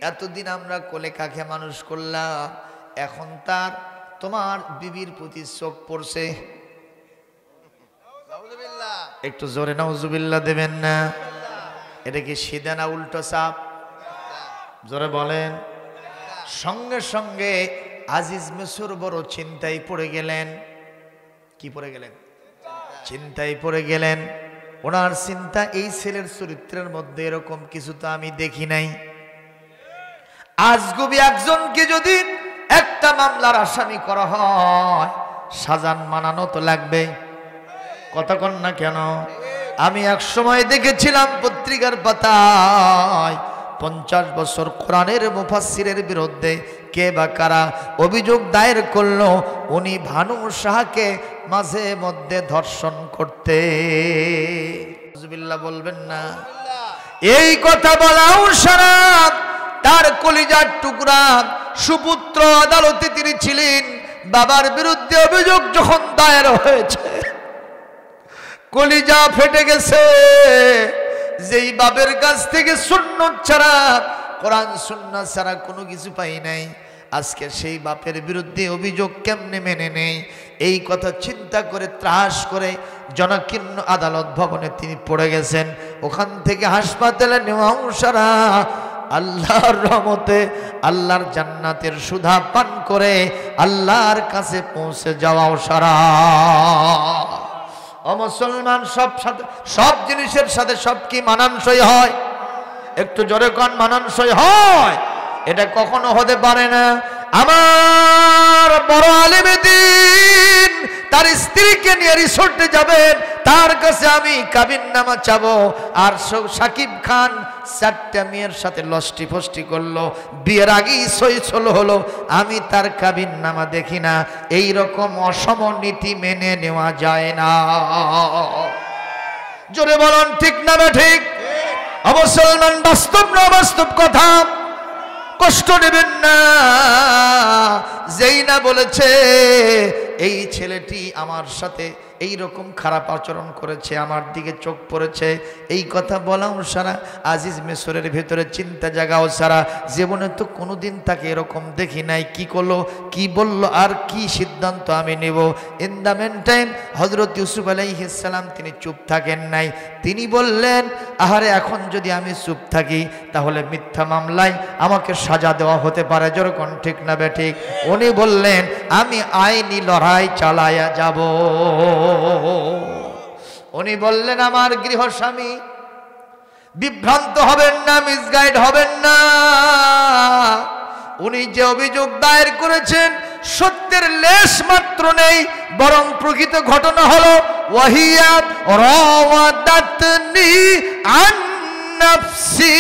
এতদিন আমরা কোলে কাখে মানুষ করলাম, এখন তার তোমার বিবির প্রতি চোখ পড়ছে। একটু জোরে নাউজুবিল্লাহ দেবেন না? এটা কি সিধা না উল্টো চাপ? জোরে বলেন। সঙ্গে সঙ্গে আজিজ মিসর বড় চিন্তায় পড়ে গেলেন। কি পড়ে গেলেন? চিন্তায় পড়ে গেলেন। ওনার চিন্তা, এই ছেলের চরিত্রের মধ্যে এরকম কিছু তো আমি দেখি নাই। আজগুবি একজনকে যদি একটা মামলার আসামি করা হয়, সাজান মানানো তো লাগবে, কথা কন না কেন? আমি এক সময় দেখেছিলাম পত্রিকার পাতায় 50 বছর কোরআনের মুফাসসিরের বিরুদ্ধে কে বা কারা অভিযোগ দায়ের করলো, উনি ভানু শাহকে মাঝে মধ্যে ধর্ষণ করতে। বলবেন না? এই কথা বলাও সারা তার কলিজার টুকরা সুপুত্র আদালতে তিনি ছিলেন। বাবার বিরুদ্ধে অভিযোগ যখন দায়ের হয়েছে কলিজা ফেটে গেছে। যেই বাবের কাছ থেকে সুন্নাত ছাড়া, কোরআন সুন্নাত ছাড়া কোনো কিছু পাই নাই, আজকে সেই বাপের বিরুদ্ধে অভিযোগ কেমনে মেনে নেই? এই কথা চিন্তা করে ত্রাস করে জনাকীর্ণ আদালত ভবনে তিনি পড়ে গেছেন। ওখান থেকে হাসপাতালে নেওয়া সারা আল্লাহর রহমতে আল্লাহর জান্নাতের সুধা পান করে আল্লাহর কাছে পৌঁছে যাওয়াও সারা। ও মুসলমান, সব জিনিসের সাথে সব কি মানানসই হয়? একটু জোরে কোন মানানসই হয়? এটা কখনো হতে পারে না। আমার বড় আলেম দ্বীন তার স্ত্রীকে নিয়ে রিসোর্টে যাবেন, তার কাছে আমি কাবিননামা চাবো। আর সাকিব খান 4টা মেয়ের সাথে লস্টি ফস্টি করলো, বিয়ের আগেই সই হলো, আমি তার কাবিননামা দেখি না। এই রকম অসম নীতি মেনে নেওয়া যায় না। জোরে বলুন ঠিক না ঠিক? মুসলমান, বাস্তব না বাস্তব কথা, কষ্ট নেবেন না। যেই না বলেছে এই ছেলেটি আমার সাথে এই রকম খারাপ আচরণ করেছে, আমার দিকে চোখ পড়েছে, এই কথা বলাও সারা আজিজ মিশরের ভেতরে চিন্তা জাগাও সারা। জীবনে তো কোনোদিন তাকে এরকম দেখি নাই, কি করলো, কি বলল, আর কি সিদ্ধান্ত আমি নেব? ইন দ্য মেন টাইম হযরত ইউসুফ আলাইহিস সালাম তিনি চুপ থাকেন নাই। তিনি বললেন, আহারে এখন যদি আমি চুপ থাকি তাহলে মিথ্যা মামলায় আমাকে সাজা দেওয়া হতে পারে। যেরকম ঠিক না বেঠিক? উনি বললেন, আমি আইনি লড়াই চালায়া যাব। উনি বললেন, আমার গৃহস্বামী বিভ্রান্ত হবেন না, মিসগাইড হবেন না। উনি যে অভিযোগ দায়ের করেছেন সত্যের লেশ মাত্র নেই, বরং প্রকৃত ঘটনা হলো ওয়াহিয়া রাওয়াদাতনি আন নাফসি।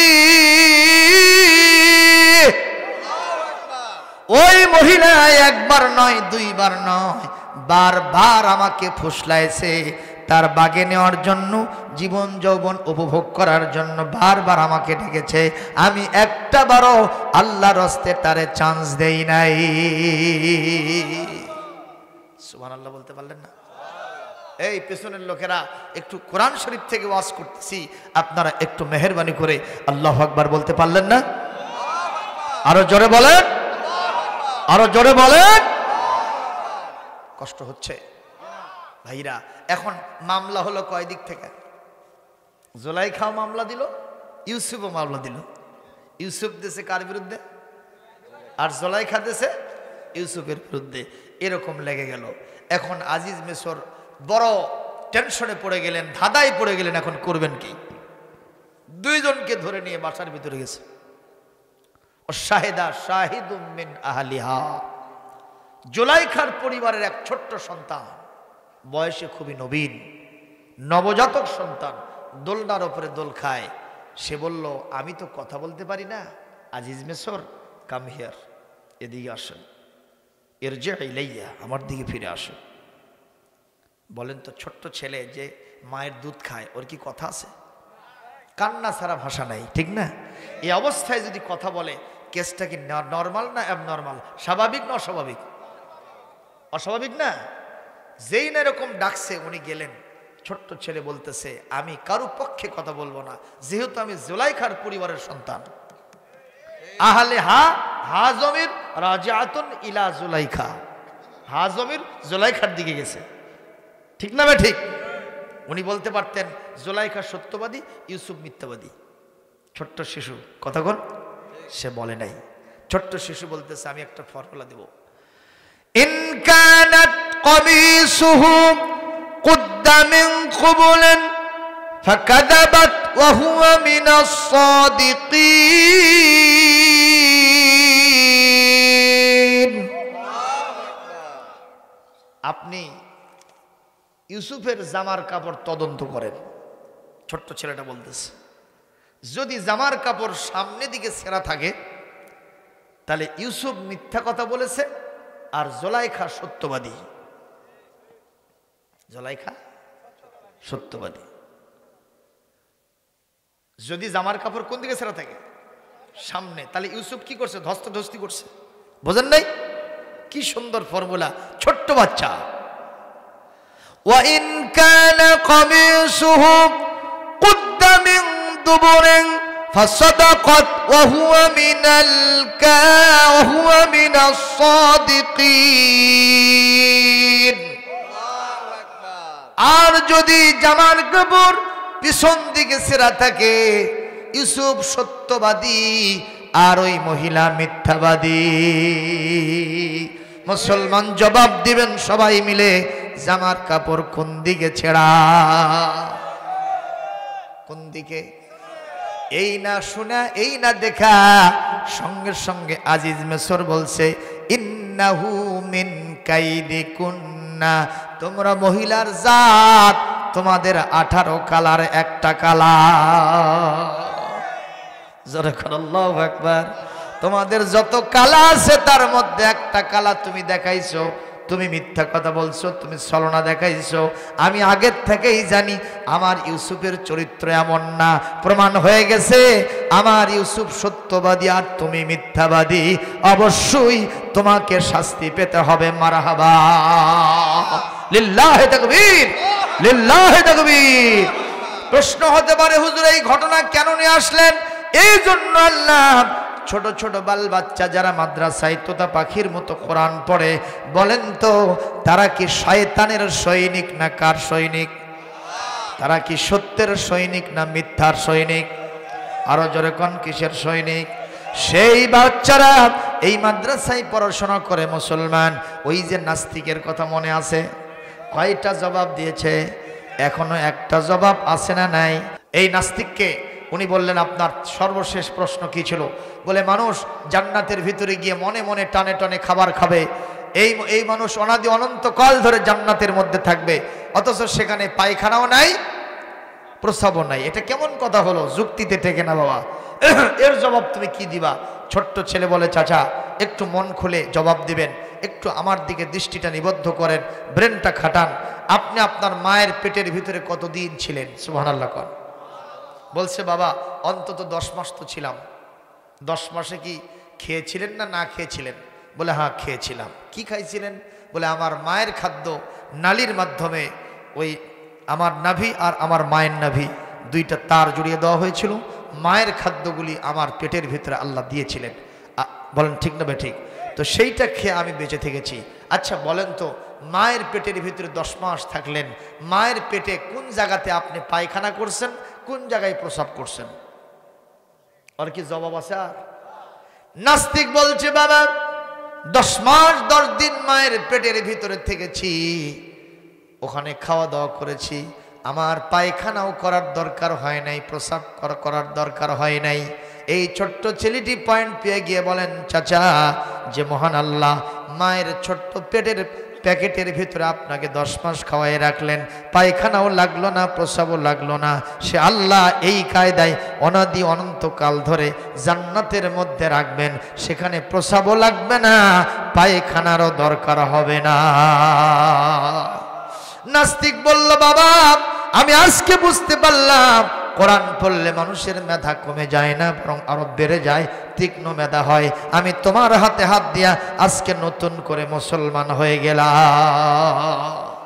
ওই মহিলা একবার নয়, দুইবার নয়, বারবার আমাকে ফুসলাইছে। তার বাগে নেওয়ার জন্য, জীবন যৌবন উপভোগ করার জন্য বারবার আমাকে ডেকেছে। আমি একটা বারও আল্লাহর হস্তে তারে চান্স দেই নাই। সুবহানাল্লাহ বলতে পারলেন না? এই পেছনের লোকেরা একটু কোরআন শরীফ থেকে ওয়াজ করতেছি, আপনারা একটু মেহেরবানি করে আল্লাহু আকবার বলতে পারলেন না? আরো জোরে বলেন, আরো জোরে বলেন। কষ্ট হচ্ছে ভাইরা। এখন মামলা হলো কয় দিক থেকে? জুলাইখাও মামলা দিল, ইউসুফও মামলা দিল। ইউসুফ দেশে কার বিরুদ্ধে? আর জুলাইখা দেশে ইউসুফের বিরুদ্ধে। এরকম লেগে গেল। এখন আজিজ মিশর বড় টেনশনে পড়ে গেলেন, ধাঁধায় পড়ে গেলেন। এখন করবেন কি? দুইজনকে ধরে নিয়ে বাসার ভিতরে গেছে। ও শাহিদা শাহিদুম মিন আহলিহা, জুলাইখার পরিবারের এক ছোট্ট সন্তান, বয়সে খুবই নবীন, নবজাতক সন্তান, দোলনার উপরে দোল খায়। সে বলল, আমি তো কথা বলতে পারি না, আজিজ মিশর কাম হিয়ার, এদিকে আসেন, ইরজি ইলাইয়া, আমার দিকে ফিরে আসেন। বলেন তো, ছোট্ট ছেলে যে মায়ের দুধ খায়, ওর কি কথা আছে? কান্না ছাড়া ভাষা নাই, ঠিক না? এই অবস্থায় যদি কথা বলে, কেসটা কি নর্মাল না অ্যাবনর্মাল? স্বাভাবিক না অস্বাভাবিক? অস্বাভাবিক না? যেই না এরকম ডাকছে, উনি গেলেন। ছোট্ট ছেলে বলতেছে, আমি কারো পক্ষে কথা বলবো না, যেহেতু আমি জুলাইখার পরিবারের সন্তান। আহলে হা হা জমির রাজিআতুন ইলা জুলাইখা, হা জমির জুলাইখার দিকে গেছে, ঠিক না? ঠিক। উনি বলতে পারতেন জুলাইখা সত্যবাদী, ইউসুফ মিথ্যাবাদী। ছোট্ট শিশু কথা বল, সে বলে নাই। ছোট্ট শিশু বলতেছে, আমি একটা ফর্মুলা দেব, ইন কানাত কমিসুহু কুদ্দা মিন কুবুলিন ফাকাযাবাত ওয়া হুয়া মিনাস সাদিকিন। আপনি ইউসুফের জামার কাপড় তদন্ত করেন। ছোট্ট ছেলেটা বলতেছে, যদি জামার কাপড় সামনে দিকে ছেঁড়া থাকে তাহলে ইউসুফ মিথ্যা কথা বলেছে আর জোলাইখা সত্যবাদী। জোলাইখা সত্যবাদী। যদি জামার কাপড় কোন দিকে ছেঁড়া থাকে? সামনে। তাহলে ইউসুফ কি করছে? ধস্তাধস্তি করছে। বোঝেন নাই? কি সুন্দর ফর্মুলা, ছোট্ট বাচ্চা। وَإِنْ كَانَ قَمِيصُهُ قُدَّ مِنْ دُبُرٍ فَصَدَقَتْ وَهُوَ مِنَ الصَّادِقِينَ। আর যদি জামার কাপড় পিছন দিকে ছেঁড়া থাকে, ইউসুফ সত্যবাদী আর ওই মহিলা মিথ্যাবাদী। মুসলমান জবাব দিবেন সবাই মিলে, জামার কাপড় কোন দিকে ছেঁড়া? কোন দিকে? এই না শোনা, এই না দেখা, সঙ্গে সঙ্গে আজিজ মিসর বলছে, ইন্নাহু মিন কাইদিকুন্না, তোমরা মহিলার জাত, তোমাদের 18 কালার একটা কালার। জোরে করে আল্লাহু আকবার। তোমাদের যত কালা আছে তার মধ্যে একটা কালা তুমি দেখাইছো। তুমি মিথ্যা কথা বলছো, তুমি ছলনা দেখাইছো। আমি আগের থেকেই জানি আমার ইউসুফের চরিত্র এমন না। প্রমাণ হয়ে গেছে আমার ইউসুফ সত্যবাদী আর তুমি মিথ্যাবাদী। অবশ্যই তোমাকে শাস্তি পেতে হবে। মারহাবা, লিল্লাহি তাকবীর, লিল্লাহি তাকবীর। প্রশ্ন হতে পারে, হুজুর এই ঘটনা কেন নিয়ে আসলেন? এই জন্য আল্লাহ ছোট ছোট বাল বাচ্চা যারা মাদ্রাসায় তোতা পাখির মতো কোরআন পড়ে, বলেন তো তারা কি শয়তানের সৈনিক না কার সৈনিক? তারা কি সত্যের সৈনিক না মিথ্যার সৈনিক? আরো জোরে কোন কিসের সৈনিক? সেই বাচ্চারা এই মাদ্রাসায় পড়াশোনা করে মুসলমান। ওই যে নাস্তিকের কথা মনে আছে? কয়টা জবাব দিয়েছে? এখনো একটা জবাব আছে না নাই? এই নাস্তিককে উনি বললেন, আপনার সর্বশেষ প্রশ্ন কি ছিল? বলে, মানুষ জান্নাতের ভিতরে গিয়ে মনে মনে টানে টানে খাবার খাবে। এই মানুষ অনাদি অনন্তকাল ধরে জান্নাতের মধ্যে থাকবে, অথচ সেখানে পায়খানাও নাই, প্রস্রাবও নাই। এটা কেমন কথা হলো? যুক্তিতে টেকে না বাবা। এর জবাব তুমি কি দিবা? ছোট্ট ছেলে বলে, চাচা একটু মন খুলে জবাব দিবেন, একটু আমার দিকে দৃষ্টিটা নিবদ্ধ করেন, ব্রেনটা খাটান। আপনি আপনার মায়ের পেটের ভিতরে কতদিন ছিলেন? সুবহানাল্লাহ কোন। বলছে, বাবা অন্তত 10 মাস তো ছিলাম। 10 মাসে কি খেয়েছিলেন না না খেয়েছিলেন? বলে, হ্যাঁ খেয়েছিলাম। কি খাইছিলেন? বলে, আমার মায়ের খাদ্য নালীর মাধ্যমে ওই আমার নাভি আর আমার মায়ের নাভি দুইটা তার জড়িয়ে দেওয়া হয়েছিল। মায়ের খাদ্যগুলি আমার পেটের ভিতরে আল্লাহ দিয়েছিলেন। বলেন ঠিক না বেঠিক? তো সেইটা খেয়ে আমি বেঁচে থেকেছি। আচ্ছা বলেন তো, মায়ের পেটের ভিতরে 10 মাস থাকলেন, মায়ের পেটে কোন জায়গাতে আপনি পায়খানা করছেন, কোন জায়গায় প্রস্রাব করছেন? আর কি জবাব আছে? আর নাস্তিক বলছে, বাবা 10 মাস 10 দিন মায়ের পেটের ভিতরে থেকেছি, ওখানে খাওয়া দাওয়া করেছি, আমার পায়খানাও করার দরকার হয় নাই, প্রস্রাব করার দরকার হয় নাই। এই ছোট্ট ছেলেটি পয়েন্ট পেয়ে গিয়ে বলেন, চাচা যে মহান আল্লাহ মায়ের ছোট্ট পেটের প্যাকেটের ভিতরে আপনাকে 10 মাস খাওয়াই রাখলেন, পায়খানাও লাগলো না, প্রস্রাবও লাগলো না, সে আল্লাহ এই কায়দায় অনাদি অনন্তকাল ধরে জান্নাতের মধ্যে রাখবেন, সেখানে প্রস্রাবও লাগবে না, পায়খানারও দরকার হবে না। নাস্তিক বলল, বাবা আমি আজকে বুঝতে পারলাম কোরআন পড়লে মানুষের মেধা কমে যায় না, বরং আরো বেড়ে যায়, তীক্ষ্ণ মেধা হয়। আমি তোমার হাতে হাত দিয়া আজকে নতুন করে মুসলমান হয়ে গেলাম।